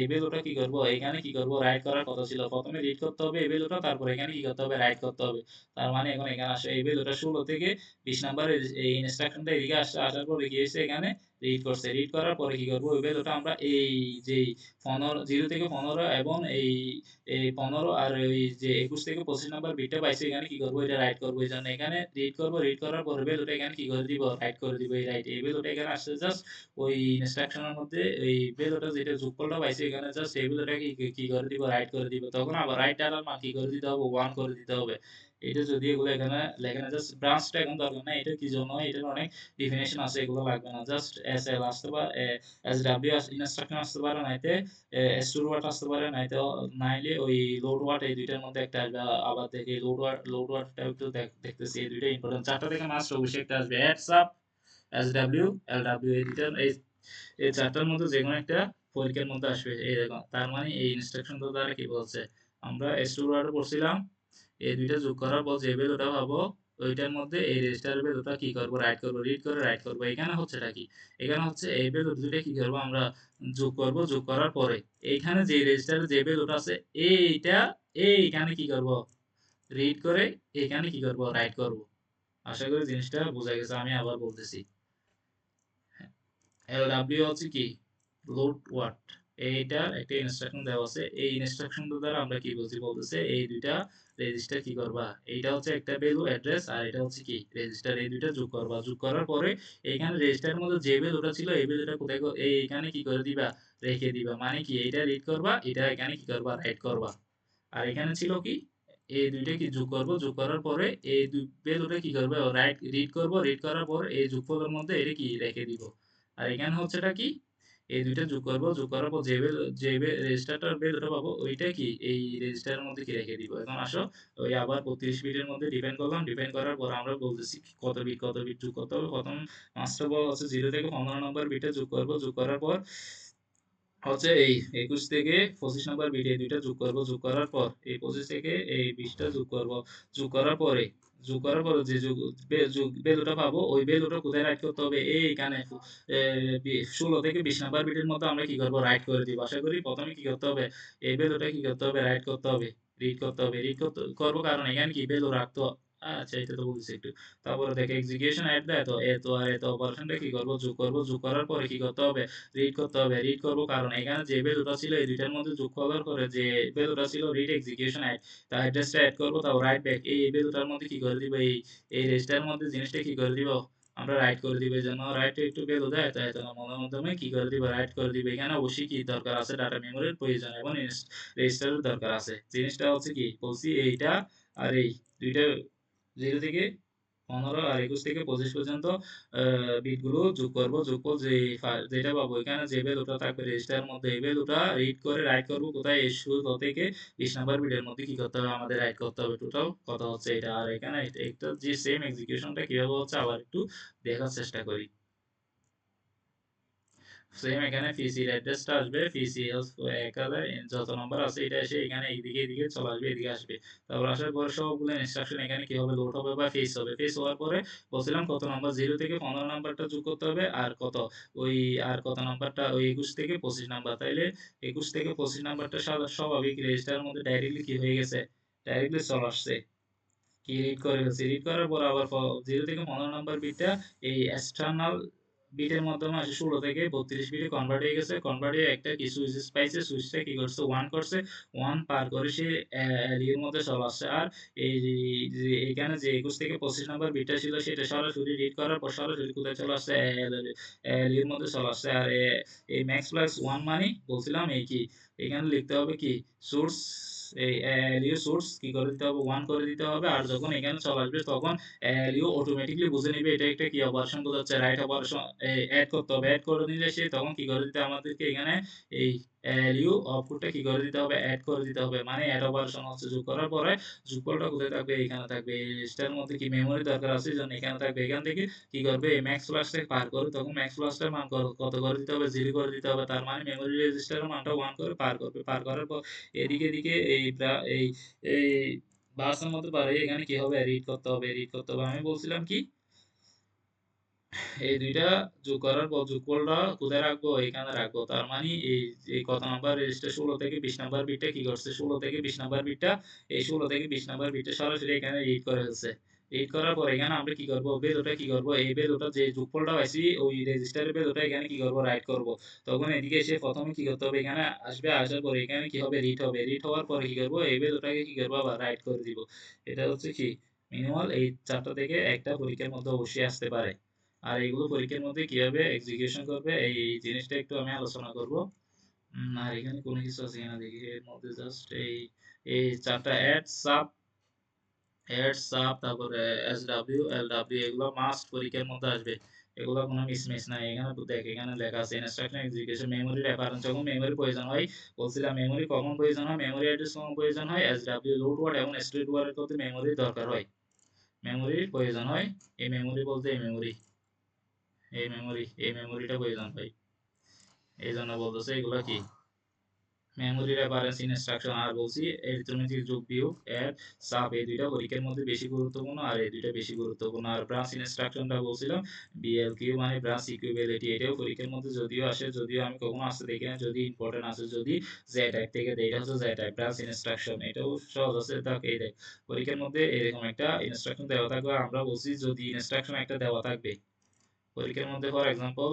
Speaker 2: এই ভ্যালুটা কি করব, এখানে কি করব, রাইট করার কথা ছিল। প্রথমে রিড করতে হবে এই ভ্যালুটা, তারপর এখানে কি করতে হবে, রাইট করতে হবে। তার মানে এখন এখানে আসে এই ভ্যালুটা 16 থেকে 20 নাম্বারের এই ইনস্ট্রাকশনটা এদিকে আসছে, আসার পরে কি হয়েছে, এখানে রিড করছে। রিড করার পরে কি করবো, ওই ভ্যালুটা আমরা এই যে 15, 0 থেকে 15 এবং এই 15 আর ওই যে 21 থেকে 25 নাম্বার বিটটা পাইছে, এখানে কি করবো, এটা রাইট করবো। এই জন্য এখানে রিড করবো, রিড করার পরে ভ্যালুটা এখানে কি করে দিব, রাইট করে দিব। এই রাইট, এই ভ্যালুটা এখানে আসছে জাস্ট ওই ইনস্ট্রাকশনের মধ্যে, এই ভ্যালুটা যেটা যোগফলটা পাইছে, এখানে জাস্ট এই ভ্যালুটা কি করে দিব, রাইট করে দিব। তখন আবার রাইট ডাটার মান কি করে দিতে হবে, 1 করে দিতে হবে। এটা যদি এগুলো এখানে লেখে না, জাস্ট ব্রাঞ্চটা এখন দরকার না, এটা কি জন্য, এটার অনেক ডিফিনেশন আছে, এগুলো লাগবে না। জাস্ট এস এল আসতে পারে, এস ডাব্লিউ ইনস্ট্রাকশন আসতে পারে, নাইতে স্টোর ওয়াট আসতে পারে, নাইতে নাইলে ওই লোড ওয়াট, এই দুইটার মধ্যে একটা আসবে। আবার দেখি লোড ওয়াটটা একটু দেখতেছি, এই দুইটা ইম্পর্টেন্ট, চারটা থেকে মাস্ট অবশ্যই একটা আসবে, adds up, S W, L W, এই দুইটার এই চারটার মধ্যে যে কোনো একটা পরীক্ষার মধ্যে আসবে। এই দেখো, তার মানে এই ইনস্ট্রাকশন দ্বারা কি বলছে, আমরা স্টোর ওয়ার্ড পড়ছিলাম, এই দুইটা যোগ করার পর যে ভ্যালুটা পাবো, ওইটার মধ্যে এই রেজিস্টার ভ্যালুটা কি করব, রাইট করব, রিড করে রাইট করব। এখানে হচ্ছেটা কি, এখানে হচ্ছে এই ভ্যালু দুইটা কি করব আমরা, যোগ করব। যোগ করার পরে এইখানে যে রেজিস্টারে যে ভ্যালুটা আছে, এইটা এইখানে কি করব, রিড করে এখানে কি করব, রাইট করব। আশা করি জিনিসটা বোঝা গেছে। আমি আবার বলতেছি, LW হচ্ছে কি, লোড ওয়াট, এইটার একটা ইনস্ট্রাকশন দেওয়া আছে। এই ইনস্ট্রাকশনটা দ্বারা আমরা কি বলছি, বলতেছে এই দুইটা রেজিস্টার কি করবা, এইটা হচ্ছে একটা ভ্যালু অ্যাড্রেস, আর এটা হচ্ছে কি রেজিস্টার, এই দুইটা যোগ করবা। যোগ করার পরে এইখানে রেজিস্টারের মধ্যে যে ভ্যালুটা ছিল, এই ভ্যালুটা কোথায় এইখানে কি করে দিবা, রেখে দিবা। মানে কি, এইটা রিড করবা, এটা এখানে কি করবা, রাইট করবা। আর এখানে ছিল কি, এই দুইটা কি যোগ করব। যোগ করার পরে এই দুই ভ্যালুটা কি করবে, রাইট রিড করব। রিড করার পর এই যোগফলের মধ্যে এটা কি রেখে দিব। আর এখানে হচ্ছেটা কি, এই দুইটা যোগ করব। যোগ করার পর যে রেজিস্টারটার ভ্যালুটা পাবো, ওইটা কি এই রেজিস্টারের মধ্যে কি রেখে দিব। এখন আসো, ওই আবার 32 বিটের মধ্যে ডিপেন্ড করলাম। ডিপেন্ড করার পর আমরা বলতেছি কত বিট যোগ করতে হবে। প্রথম মাস্টার বল হচ্ছে 0 থেকে 15 নম্বর বিটে যোগ করব। যোগ করার পর হচ্ছে এই 21 থেকে 25 নাম্বার বিট, এই দুইটা যোগ করব। যোগ করার পর এই 25 থেকে এই 20টা যোগ করব। যোগ করার পরে যে ভ্যালুটা পাবো, ওই ভ্যালুটা কোথায় রাইট করতে হবে, এইখানে 16 থেকে 20 নাম্বার বিটের মধ্যে আমরা কি করব, রাইট করে দিব। আশা করি প্রথমে কি করতে হবে, এই ভ্যালুটা কি করতে হবে, রাইট করতে হবে, রিড করতে হবে। রিড করতে করবো, কারণ এখানে কি ভ্যালু রাখতো। আচ্ছা, এটা তো বলছি একটু। তারপরে দেখে এক্সিকিউশন অ্যাট দেয়, তো এত আর এত অপারেশনটা কি করব, যোগ করব। যোগ করার পরে কি করতে হবে, রিড করতে হবে। রিড করব, কারণ এখানে যে ভ্যালুটা ছিল, এই দুইটার মধ্যে যোগ করার পরে যে ভ্যালুটা ছিল, রিড এক্সিকিউশন অ্যাড, তার অ্যাড্রেসটা অ্যাড করব, তাও রাইট ব্যাক, এই ভ্যালুটার মধ্যে কি করে দিব, এই রেজিস্টারের মধ্যে জিনিসটা কি করে দিব, আমরা রাইট করে দিব। এই জন্য রাইট একটু ভ্যালু দেয়, তাই তো মনের মাধ্যমে কি করে দিব, রাইট করে দিব। এখানে অবশ্যই কি দরকার আছে, ডাটা মেমোরির প্রয়োজন এবং রেজিস্টারের দরকার আছে। জিনিসটা হচ্ছে কি বলছি, এইটা আর এই দুইটা 0 থেকে 15 আর 21 থেকে 25 পর্যন্ত বিটগুলো যোগ করব। যোগফল যেটা পাবো এখানে যে ভ্যালুটা থাকবে রেজিস্টারের মধ্যে এই ভ্যালুটা রিড করে রাইট করব কোথায় এই 16 থেকে 20 নাম্বার বিটের মধ্যে কি করতে হবে আমাদের রাইট করতে হবে টোটাল কত হচ্ছে এটা। আর এখানে একটা যে সেম এক্সিকিউশনটা কিভাবে হচ্ছে আবার একটু দেখার চেষ্টা করি। সেম এখানে পিসির অ্যাড্রেসটা আসবে পিসি এখানে যত নাম্বার আছে এটা এসে এখানে এইদিকে এদিকে চলে আসবে এদিকে আসবে। তারপর আসার পরে সবগুলো ইনস্ট্রাকশন এখানে কি হবে লোড হবে বা ফেস হবে। ফেস হওয়ার পরে বলছিলাম কত নাম্বার 0 থেকে 15 নাম্বারটা যোগ করতে হবে আর কত ওই আর কত নাম্বারটা ওই 21 থেকে 25 নাম্বার তাইলে 21 থেকে 25 নাম্বারটা স্বাভাবিক রেজিস্টারের মধ্যে ডাইরেক্টলি কি হয়ে গেছে ডাইরেক্টলি চলে আসছে কি রিড করে ফেলছি রিড করার পর আবার 0 থেকে 15 নাম্বার বিটটা এই এক্সটার্নাল বিটের মাধ্যমে আসে 16 থেকে 32 বিটে কনভার্ট হয়ে গেছে কনভার্ট হয়ে একটা কি সুইচ পাইছে সুইচটা কি করছে 1 করছে 1 পার করে সে এর মধ্যে চলে আসছে আর এই যে এখানে যে 21 থেকে 25 নাম্বার বিটটা ছিল সেটা সরাসরি রিড করার পর সরাসরি কোথায় চলে আসছে এর মধ্যে চলে আসছে আর এই ম্যাক্স প্লাস 1 মানে বলছিলাম এই কি এখানে লিখতে হবে কি সোর্স এই এলিও সোর্স কি করে দিতে হবে 1 করে দিতে হবে আর যখন এখানে চলে আসবে তখন এলিও অটোমেটিকলি বুঝে নিবে এটা একটা কি অপারেশন বোঝাচ্ছে রাইট অপারেশন অ্যাড করতে হবে অ্যাড করে নিলে সে তখন কি করে দিতে আমাদেরকে এখানে এই এলিও আউটপুটটা কি করে দিতে হবে অ্যাড করে দিতে হবে মানে অ্যাড অপারেশন হচ্ছে যোগ করার পরে যোগফলটা কোথায় থাকবে এখানে থাকবে এই রেজিস্টারের মধ্যে কি মেমোরি দরকার আছে জন্য এখানে থাকবে এখান থেকে কি করবে এই ম্যাক্স প্লাসটাকে পার করে তখন ম্যাক্স প্লাসটার মান কত করে দিতে হবে 0 করে দিতে হবে তার মানে মেমোরি রেজিস্টারের মানটা 1 করে পার করবে পার করার পর এদিকে এই বাসের মধ্যে পারে এখানে কি হবে রিড করতে হবে রিড করতে হবে আমি বলছিলাম কি এই দুইটা যোগ করার পর যোগফলটা কোথায় রাখবো এখানে রাখবো তার মানে এই কত নাম্বার রেজিস্টার 16 থেকে 20 নাম্বার বিটটা কি করছে 16 থেকে 20 নাম্বার বিটটা এই 16 থেকে 20 নাম্বার বিটটা সরাসরি এখানে রিড করে ফেলছে রিড করার পর এখানে আমরা কি করব ভ্যালুটা কি করব এই ভ্যালুটা যে যোগফলটা পাইছি ওই রেজিস্টারের ভ্যালুটা এখানে কি করব রাইট করব তখন এদিকে এসে প্রথমে কি করতে হবে এখানে আসবে আসার পর এখানে কি হবে রিড হবে রিড হওয়ার পরে কি করব এই ভ্যালুটাকে কি করব আবার রাইট করে দিব এটা হচ্ছে কি মিনিমাল এই চারটা থেকে একটা পরীক্ষার মধ্যে অবশ্যই আসতে পারে আর এগুলো পরীক্ষার মধ্যে কিভাবে এক্সিকিউশন করবে এই জিনিসটা একটু আমি আলোচনা করব আর এখানে কোনো কিছু আছে কিনা দেখি এর মধ্যে জাস্ট এই চারটা অ্যাড সাব তারপরে এসডব্লিউ এলডব্লিউ এগুলো মাস্ট পরীক্ষার মধ্যে আসবে এগুলো কোনো মিস নাই এখানে তো দেখ এখানে লেখা আছে ইনস্ট্রাকশন এক্সিকিউশন মেমোরি রেফারেন্স যখন মেমোরি প্রয়োজন হয় বলছিলাম মেমোরি কখন প্রয়োজন হয় মেমোরি অ্যাড্রেস কখন প্রয়োজন হয় এসডব্লিউ লোড ওয়ার্ড এবং স্টোরেজ ওয়ার্ডের করতে মেমোরি দরকার হয় মেমোরির প্রয়োজন হয় এই মেমোরি বলতে এই মেমোরিটা প্রয়োজন হয় এই জন্য বলতেছে এগুলো কি মেমোরি রেফারেন্স ইনস্ট্রাকশন আর বলছি অ্যারিথমেটিক যোগ বিয়োগ এড সাব এই দুইটা পরীক্ষার মধ্যে বেশি গুরুত্বপূর্ণ আর এই দুইটা বেশি গুরুত্বপূর্ণ আর ব্রাঞ্চ ইনস্ট্রাকশনটা বলছিলাম বিএলকিউ মানে ব্রাঞ্চ ইকুইভ্যালিটি এটাও পরীক্ষার মধ্যে যদিও আসে যদিও আমি কখনো আসতে দেখি না যদি ইম্পর্টেন্ট আছে যদি জে টাইপ থেকে দেয় এটা হচ্ছে জে টাইপ ব্রাঞ্চ ইনস্ট্রাকশন এটাও সহজ আছে দেখ এই দেখ পরীক্ষার মধ্যে এরকম একটা ইনস্ট্রাকশন দেওয়া থাকবে আমরা বলছি যদি ইনস্ট্রাকশন একটা দেওয়া থাকবে পরীক্ষার মধ্যে ফর এক্সাম্পল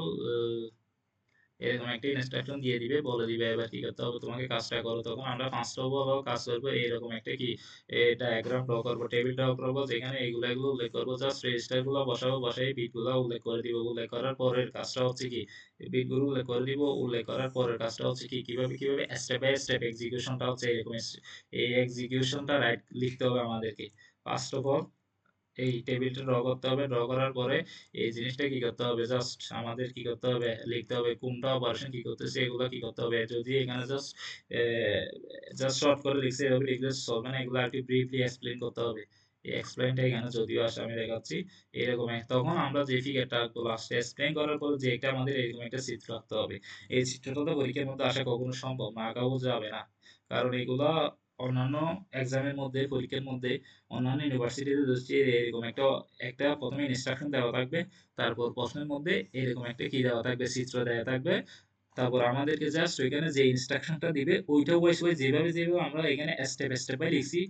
Speaker 2: এরকম একটা ইনস্ট্রাকশন দিয়ে দিবে বলে দিবে এবার কি করতে হবে তোমাকে কাজটা করো তখন আমরা ফার্স্ট অফ অল কাজ করবো এরকম একটা কি ডায়াগ্রাম ড্র করবো টেবিল ড্র করবো যেখানে এগুলো উল্লেখ করবো জাস্ট রেজিস্টার গুলো বসাবো বসাই বিট গুলো উল্লেখ করে দিব উল্লেখ করার পরের কাজটা হচ্ছে কি বিট গুলো উল্লেখ করে দিব উল্লেখ করার পরের কাজটা হচ্ছে কি কিভাবে স্টেপ বাই স্টেপ এক্সিকিউশনটা হচ্ছে এরকম এই এক্সিকিউশনটা রাইট লিখতে হবে আমাদেরকে ফার্স্ট অফ অল এই টেবিলটা ড্র করতে হবে ড্র করার পরে এই জিনিসটা কি করতে হবে জাস্ট আমাদের কি করতে হবে লিখতে হবে কোনটা অপারেশন কি করতেছে এগুলো কি করতে হবে যদি এখানে জাস্ট শর্ট করে লিখছে এভাবে লিখলে চলবে না এগুলো আর কি ব্রিফলি এক্সপ্লেইন করতে হবে এই এক্সপ্লেইনটা এখানে যদিও আসে আমি দেখাচ্ছি এরকম তখন আমরা যে ফিগারটা আঁকবো লাস্টে এক্সপ্লেইন করার পর যে একটা আমাদের এরকম একটা চিত্র আঁকতে হবে এই চিত্রটা তো পরীক্ষার মধ্যে আসা কখনো সম্ভব না আঁকাও যাবে না কারণ এগুলা অন্যান্য এক্সামের মধ্যে পরীক্ষার মধ্যে অন্যান্য ইউনিভার্সিটিতে দেখছি এরকম একটা প্রথমে ইনস্ট্রাকশন দেওয়া থাকবে তারপর প্রশ্নের মধ্যে এরকম একটা কি দেওয়া থাকবে চিত্র দেওয়া থাকবে তারপর আমাদেরকে জাস্ট ওইখানে যে ইনস্ট্রাকশনটা দিবে ওইটা ওয়াইজ যেভাবে আমরা এখানে স্টেপ বাই লিখছি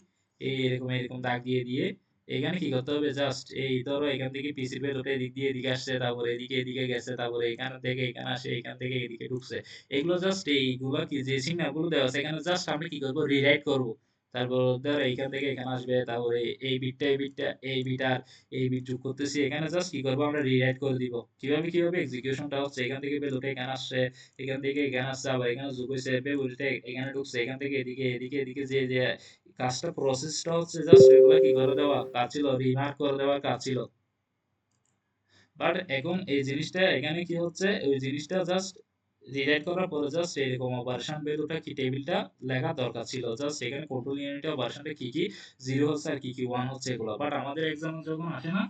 Speaker 2: এরকম দাগ দিয়ে এখানে কি করতে হবে জাস্ট এই ধরো এখান থেকে পিসির ভেতরে এদিক দিয়ে এদিকে আসছে তারপরে এদিকে গেছে তারপরে এখান থেকে এখানে আসে এখান থেকে এদিকে ঢুকছে এগুলো জাস্ট এইগুলো কি যে সিগন্যালগুলো দেওয়া আছে এখানে জাস্ট আমরা কি করবো রিরাইট করব তারপর ধর এইখান থেকে এখানে আসবে তারপরে এই বিট আর এই বিট যোগ করতেছি এখানে জাস্ট কি করবো আমরা রিরাইট করে দিব কিভাবে এক্সিকিউশনটা হচ্ছে এখান থেকে ভ্যালুটা এখানে আসছে এখান থেকে এখানে আসছে আবার এখানে যোগ হয়েছে ভ্যালুটা এখানে ঢুকছে এখান থেকে এদিকে যে কাজটা প্রসেসটা হচ্ছে জাস্ট এগুলা কি করে দেওয়া কাজ ছিল, রিমার্ক করে দেওয়ার কাজ ছিল। বাট এখন এই জিনিসটা এখানে কি হচ্ছে, ওই জিনিসটা জাস্ট রিরাইট করার পরে জাস্ট এরকম ভার্সন ভ্যালুটা কি টেবিলটা লেখা দরকার ছিল, জাস্ট এখানে কন্ট্রোল ইউনিট ভার্সনটা কি কি জিরো হচ্ছে আর কি কি ওয়ান হচ্ছে এগুলো। বাট আমাদের এক্সাম যখন আসে না,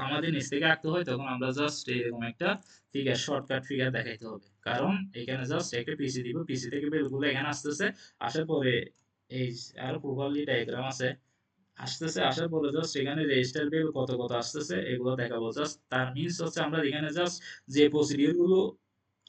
Speaker 2: আমাদের নিচ থেকে আঁকতে হয়, তখন আমরা জাস্ট এরকম একটা ফিগার, শর্টকাট ফিগার দেখাইতে হবে। কারণ এখানে জাস্ট একটা পিসি দিব, পিসি থেকে ভ্যালুগুলো এখানে আসতেছে, আসার পরে এই আরো প্রবাবলি ডায়াগ্রাম আছে, আসতেছে, আসার পরে জাস্ট এখানে রেজিস্টার ভ্যালু কত কত আসতেছে এগুলো দেখাবো। জাস্ট তার মিনস হচ্ছে আমরা এখানে জাস্ট যে প্রসিডিউর গুলো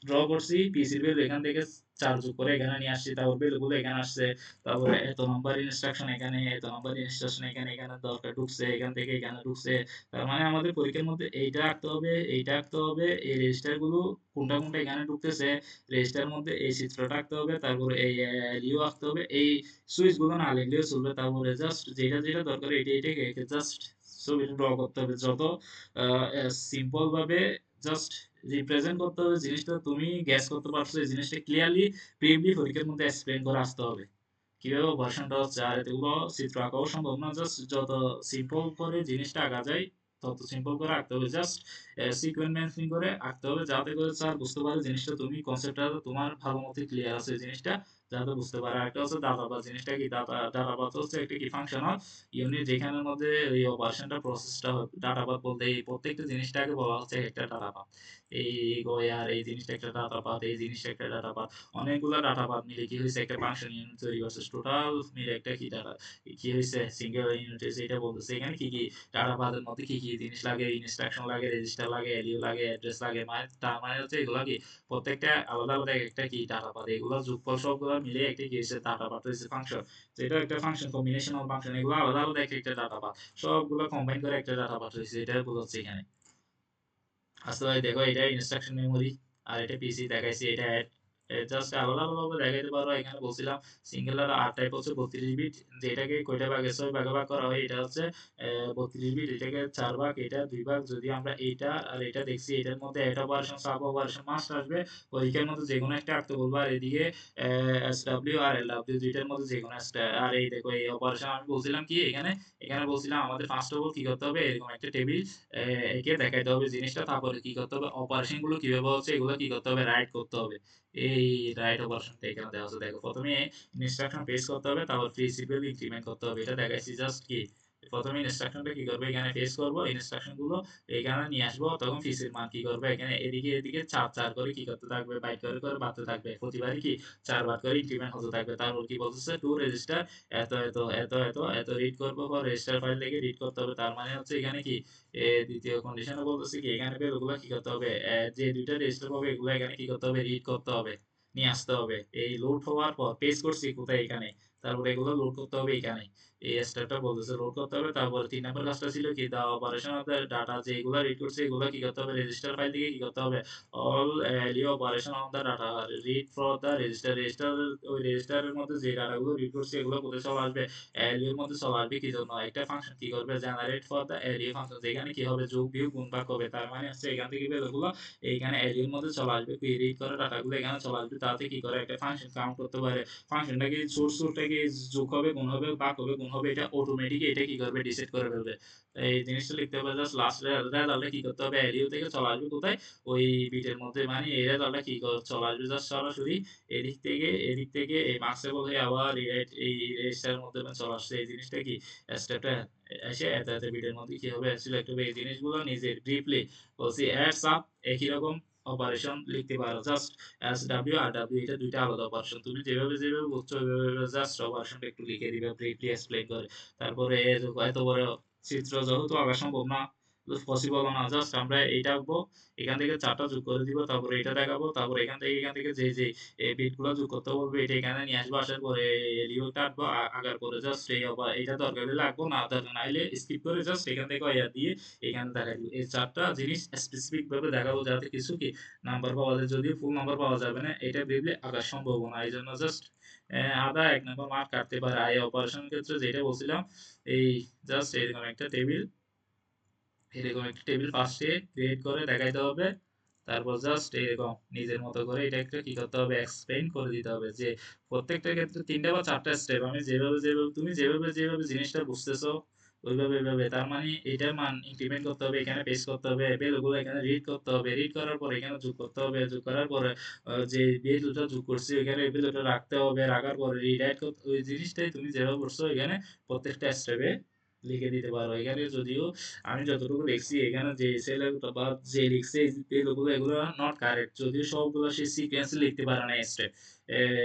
Speaker 2: ড্র করছি, পিসির ভ্যালু এখান থেকে 4 যোগ করে এখানে নিয়ে আসছি, তারপর ভ্যালুগুলো এখানে আসছে, তারপরে এত নম্বর ইনস্ট্রাকশন এখানে, এত নম্বর ইনস্ট্রাকশন এখানে, এখানে দরকার ঢুকছে, এখান থেকে এখানে ঢুকছে। তার মানে আমাদের পরীক্ষার মধ্যে এইটা আঁকতে হবে, এইটা আঁকতে হবে, এই রেজিস্টার গুলো কোনটা কোনটা এখানে ঢুকতেছে, রেজিস্টার মধ্যে এই চিত্রটা আঁকতে হবে, তারপরে এই লিও আঁকতে হবে, এই সুইচ গুলো না লিখলেও চলবে, তারপরে জাস্ট যেটা যেটা দরকার এটা এটা জাস্ট ছবিটা ড্র করতে হবে, যত সিম্পল ভাবে জাস্ট রিপ্রেজেন্ট করতে হবে জিনিসটা, তুমি গ্যাস করতে পারছো এই জিনিসটা ক্লিয়ারলি ব্রিফলি পরীক্ষার মধ্যে এক্সপ্লেন করে আসতে হবে কিভাবে ভার্সনটা হচ্ছে। আর এগুলো চিত্র আঁকাও সম্ভব না, জাস্ট যত সিম্পল করে জিনিসটা আঁকা যায় তত সিম্পল করে আঁকতে হবে, জাস্ট সিকোয়েন্স মেনশন করে আঁকতে হবে, যাতে করে স্যার বুঝতে পারে জিনিসটা, তুমি কনসেপ্টটা তোমার ভালো মতো ক্লিয়ার আছে জিনিসটা, যাতে বুঝতে পারে। আরেকটা হচ্ছে ডাটাবাস, জিনিসটা কি ডাটাবাস হচ্ছে একটা কি ফাংশনাল ইউনিট, যেখানের মধ্যে এই অপারেশনটা প্রসেসটা হয়। ডাটাবাস বলতে এই প্রত্যেকটা জিনিসটাকে বলা হচ্ছে একটা ডাটাবাস, এই গয়ার এই জিনিসটা একটা ডাটাবাস, এই জিনিসটা একটা ডাটাবাস, অনেকগুলা ডাটা পাত মিলে কি হয়েছে একটা ফাংশন ইউনিট তৈরি করছে, টোটাল মিলে একটা কি ডাটা কি হয়েছে সিঙ্গেল ইউনিট হয়েছে, এটা বলতেছে এখানে কি কি ডাটা পাতের মধ্যে কি কি জিনিস লাগে, ইনস্ট্রাকশন লাগে, রেজিস্টার লাগে, এলিও লাগে, অ্যাড্রেস লাগে, মানে তার মানে হচ্ছে এগুলা কি প্রত্যেকটা আলাদা আলাদা একটা কি ডাটা পাত, এগুলো যোগফল সবগুলো মিলে একটা কি হয়েছে ডাটা পাত হয়েছে ফাংশন। তো এটা একটা ফাংশন, কম্বিনেশনাল ফাংশন, এগুলো আলাদা আলাদা একটা একটা ডাটা পাত, সবগুলো কম্বাইন করে একটা ডাটা পাত হয়েছে, এটা বোঝাচ্ছে এখানে। আসলে ভাই দেখো এটা ইনস্ট্রাকশন মেমোরি, আর এটা পিসি দেখাইছি, এটা জাস্ট আলাদা আলাদাভাবে দেখাইতে পারো। এখানে বলছিলাম সিঙ্গেল আর টাইপ হচ্ছে 32 বিট, যেটাকে কয়টা ভাগে 6 ভাগে ভাগ করা হয়, এটা হচ্ছে 32 বিট, এটাকে 4 ভাগ, এটা 2 ভাগ। যদি আমরা এইটা আর এটা দেখছি, এটার মধ্যে এটা ভার্সন সাব ভার্সন মাস্ট আসবে, পরীক্ষার মধ্যে যে কোনো একটা আঁকতে বলবো, আর এদিকে এসডব্লিউ আর এলডব্লিউ দুইটার মধ্যে যে কোনো একটা। আর এই দেখো এই অপারেশন আমি বলছিলাম কি এখানে, এখানে বলছিলাম আমাদের ফার্স্ট অফ অল কি করতে হবে, এরকম একটা টেবিল একে দেখাইতে হবে জিনিসটা, তারপরে কি করতে হবে অপারেশন গুলো কিভাবে হচ্ছে এগুলো কি করতে হবে রাইট করতে হবে। এই রাইট অপারেশনটা এখানে দেওয়া আছে, দেখো প্রথমে ইনস্ট্রাকশন পেস্ট করতে হবে, তারপর প্রিন্সিপাল ইনক্রিমেন্ট করতে হবে, এটা দেখাইছি জাস্ট কি প্রথমে ইনস্ট্রাকশনটা কি করবে এখানে পেস্ট করবো, ইনস্ট্রাকশন গুলো এখানে নিয়ে আসবো, তখন ফিসের মান কি করবে এখানে এদিকে এদিকে চার চার করে কি করতে থাকবে, বাইট করে করে বাড়তে থাকবে, প্রতিবারই কি 4 বার করে ইনক্রিমেন্ট হতে থাকবে। তারপর কি বলতেছে টু রেজিস্টার এত এত এত এত এত রিড করবো, পর রেজিস্টার ফাইল থেকে রিড করতে হবে। তার মানে হচ্ছে এখানে কি দ্বিতীয় কন্ডিশনে বলতেছে কি এখানে ওগুলা কি করতে হবে, যে দুইটা রেজিস্টার পাবে এগুলো এখানে কি করতে হবে রিড করতে হবে, নিয়ে আসতে হবে। এই লোড হওয়ার পর পেস্ট করছি কোথায় এখানে, তারপর এগুলো লোড করতে হবে এখানে, এই স্টেপটা বলতেছে লোড করতে হবে। তারপর 3 নাম্বার কাজটা ছিল কি দা অপারেশন অফ দ্য ডাটা, যে এগুলো রিড করছে এগুলো কি করতে হবে রেজিস্টার ফাইল থেকে কি করতে হবে all Leo operation of the data read for the register, register ওই রেজিস্টারের মধ্যে যে ডাটাগুলো রিড করছে এগুলো কোথায় চলে আসবে, এর মধ্যে চলে আসবে কি জন্য একটা ফাংশন কি করবে জেনারেট ফর দ্য এলিও ফাংশন, যেখানে কি হবে যোগ বিয়োগ গুণ ভাগ হবে। তার মানে হচ্ছে এখান থেকে বেরোগুলো এইখানে এলিওর মধ্যে চলে আসবে, রিড করে ডাটাগুলো এখানে চলে আসবে, তাতে কি করে একটা ফাংশন কাউন্ট করতে পারে, ফাংশনটা কি সোর্সটা কি যোগ হবে গুণ হবে ভাগ হবে গুণ হবে, এটা অটোমেটিক এটা কি করবে ডিসাইড করে ফেলবে। এই জিনিসটা লিখতে হবে জাস্ট লাস্ট রেজাল্টে কি করতে হবে এলিও থেকে চলে আসবে কোথায় ওই বিটের মধ্যে, মানে এই রেজাল্টটা কি চলে আসবে জাস্ট সরাসরি এদিক থেকে এই মার্কসেবল হয়ে আবার এই রেজিস্টারের মধ্যে চলে আসছে। এই জিনিসটা কি স্টেপটা এসে এত এত বিটের মধ্যে কি হবে সিলেক্ট হবে, এই জিনিসগুলো নিজে ব্রিফলি বলছি অ্যাডস আপ একই রকম অপারেশন লিখতে পারো, জাস্ট এস ডাব্লিউ আর ডাব্লিউ এটা দুইটা আলাদা অপারেশন, তুমি যেভাবে যেভাবে বুঝছো ওইভাবে জাস্ট অপারেশনটা একটু লিখে দিবে ব্রিফলি এক্সপ্লেইন করে। তারপরে এত বড় চিত্র যেহেতু আঁকা সম্ভব না, পসিবল না, জাস্ট আমরা এইটা আঁকবো, এখান থেকে চারটা যোগ করে দিব, তারপরে এটা দেখাবো, তারপর এখান থেকে যে যে এই বিট গুলো যোগ করতে বলবে এটা এখানে নিয়ে আসবো, আসার পরে এলিও কাটবো, আগার পরে জাস্ট এই এটা দরকার হলে আঁকবো, না দরকার না হলে স্কিপ করে জাস্ট এখান থেকে ইয়া দিয়ে এখানে দেখাই দিব। এই চারটা জিনিস স্পেসিফিক ভাবে দেখাবো যাতে কিছু কি নাম্বার পাওয়া যায়, যদিও ফুল নাম্বার পাওয়া যাবে না, এটা ভেবে আঁকার সম্ভব না, এই জন্য জাস্ট আধা 1 নাম্বার মার্ক কাটতে পারে। আই অপারেশন ক্ষেত্রে যেটা বলছিলাম এই জাস্ট এরকম একটা টেবিল ফার্স্টে ক্রিয়েট করে দেখাইতে হবে, তারপর জাস্ট এরকম নিজের মতো করে এটা একটা কি করতে হবে, এক্সপ্লেইন করে দিতে হবে যে প্রত্যেকটা ক্ষেত্রে ৩টা বা ৪টা স্টেপ আমি যেভাবে তুমি যেভাবে জিনিসটা বুঝতেছো ওইভাবে তার মানে এটার মান ইনক্রিমেন্ট করতে হবে, এখানে পেস্ট করতে হবে, ভ্যালুগুলো এখানে রিড করতে হবে, রিড করার পরে এখানে যোগ করতে হবে, যোগ করার পরে যে ভ্যালুটা যোগ করছি ওইখানে ওই ভ্যালুটা রাখতে হবে, রাখার পরে রিরাইট করতে, ওই জিনিসটাই তুমি যেভাবে করছো এখানে প্রত্যেকটা স্টেপে লিখে দিতে পারো। এখানে যদিও আমি যতটুকু দেখছি এখানে যে ছেলেগুলো বা যে লিখছে এই লোকগুলো এগুলো নট কারেক্ট, যদিও সবগুলো সে সিকোয়েন্সে লিখতে পারে না, স্টেপ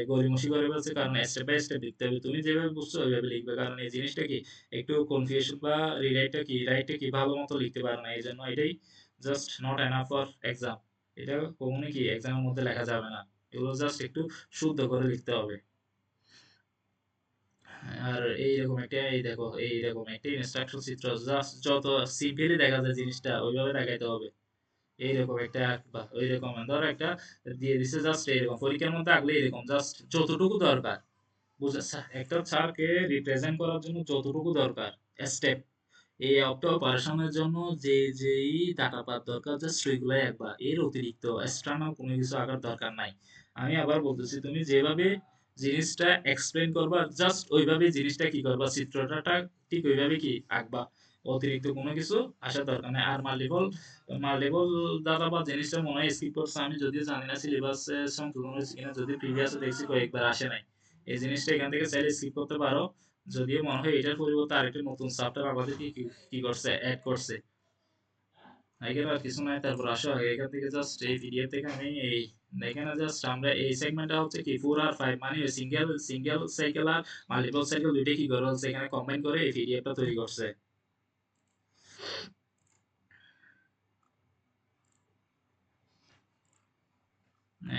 Speaker 2: গড়িমসি করে ফেলছে, কারণ স্টেপ বাই স্টেপ লিখতে হবে, তুমি যেভাবে বুঝছো ওইভাবে লিখবে, কারণ এই জিনিসটা কি একটু কনফিউশন বা রাইটটা কি ভালো মতো লিখতে পারে না, এই জন্য এটাই just not enough for exam. এটা কখনোই কি এক্সামের মধ্যে লেখা যাবে না, এগুলো জাস্ট একটু শুদ্ধ করে লিখতে হবে। আর এইরকম একটা এই দেখো এইরকম একটা ইনস্ট্রাকশন চিত্র জাস্ট যত সিম্পলি দেখা যায় জিনিসটা ওইভাবে দেখাইতে হবে। এইরকম একটা বা ওইরকম ধরো একটা দিয়ে দিছে জাস্ট এরকম পরীক্ষার মধ্যে আগলে এরকম জাস্ট যতটুকু দরকার একটা স্যারকে রিপ্রেজেন্ট করার জন্য যতটুকু দরকার স্টেপ, এই একটা অপারেশনের জন্য যেই ডাটা পার দরকার জাস্ট ওইগুলাই একবার, এর অতিরিক্ত এক্সটার্নাল কোনো কিছু আঁকার দরকার নাই। আমি আবার বলতেছি তুমি যেভাবে জিনিসটা এক্সপ্লেন করবা জাস্ট ওইভাবে জিনিসটা কি করবা, চিত্রটা ঠিক ওইভাবে কি আঁকবা, অতিরিক্ত কোনো কিছু আসার দরকার নেই। আর মাল্টিপল ডাটা বা জিনিসটা মনে হয় স্কিপ করছে, আমি যদিও জানি না সিলেবাসে সংশোধন হয়েছে কিনা, যদি প্রিভিয়াসে দেখছি কয়েকবার আসে নাই, এই জিনিসটা এখান থেকে চাইলে স্কিপ করতে পারো। যদিও মনে হয় এটার পরিবর্তে আরেকটা নতুন চ্যাপ্টার আমাদের কি করছে, অ্যাড করছে। এখানে আর কিছু নাই, তারপর আসো এখান থেকে জাস্ট এই পিডিএফ থেকে আমি এই এখানে জাস্ট আমরা এই সেগমেন্টটা হচ্ছে কি 4 আর 5 মানে সিঙ্গেল সাইকেল আর মাল্টিপল সাইকেল দুইটাই কি করা হচ্ছে এখানে কম্বাইন করে এই পিডিএফটা তৈরি করছে।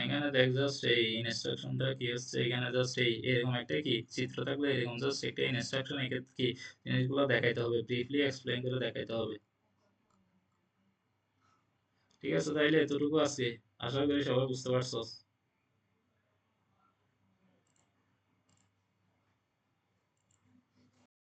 Speaker 2: এখানে দেখ জাস্ট এই ইনস্ট্রাকশনটা কি হচ্ছে, এখানে জাস্ট এই এরকম একটা কি চিত্র থাকলে এরকম জাস্ট একটা ইনস্ট্রাকশন এক্ষেত্রে কি জিনিসগুলো দেখাইতে হবে, ব্রিফলি এক্সপ্লেইন করে দেখাইতে হবে। ঠিক আছে, তাইলে এতটুকু আছে, আশা করি সবাই বুঝতে পারছো।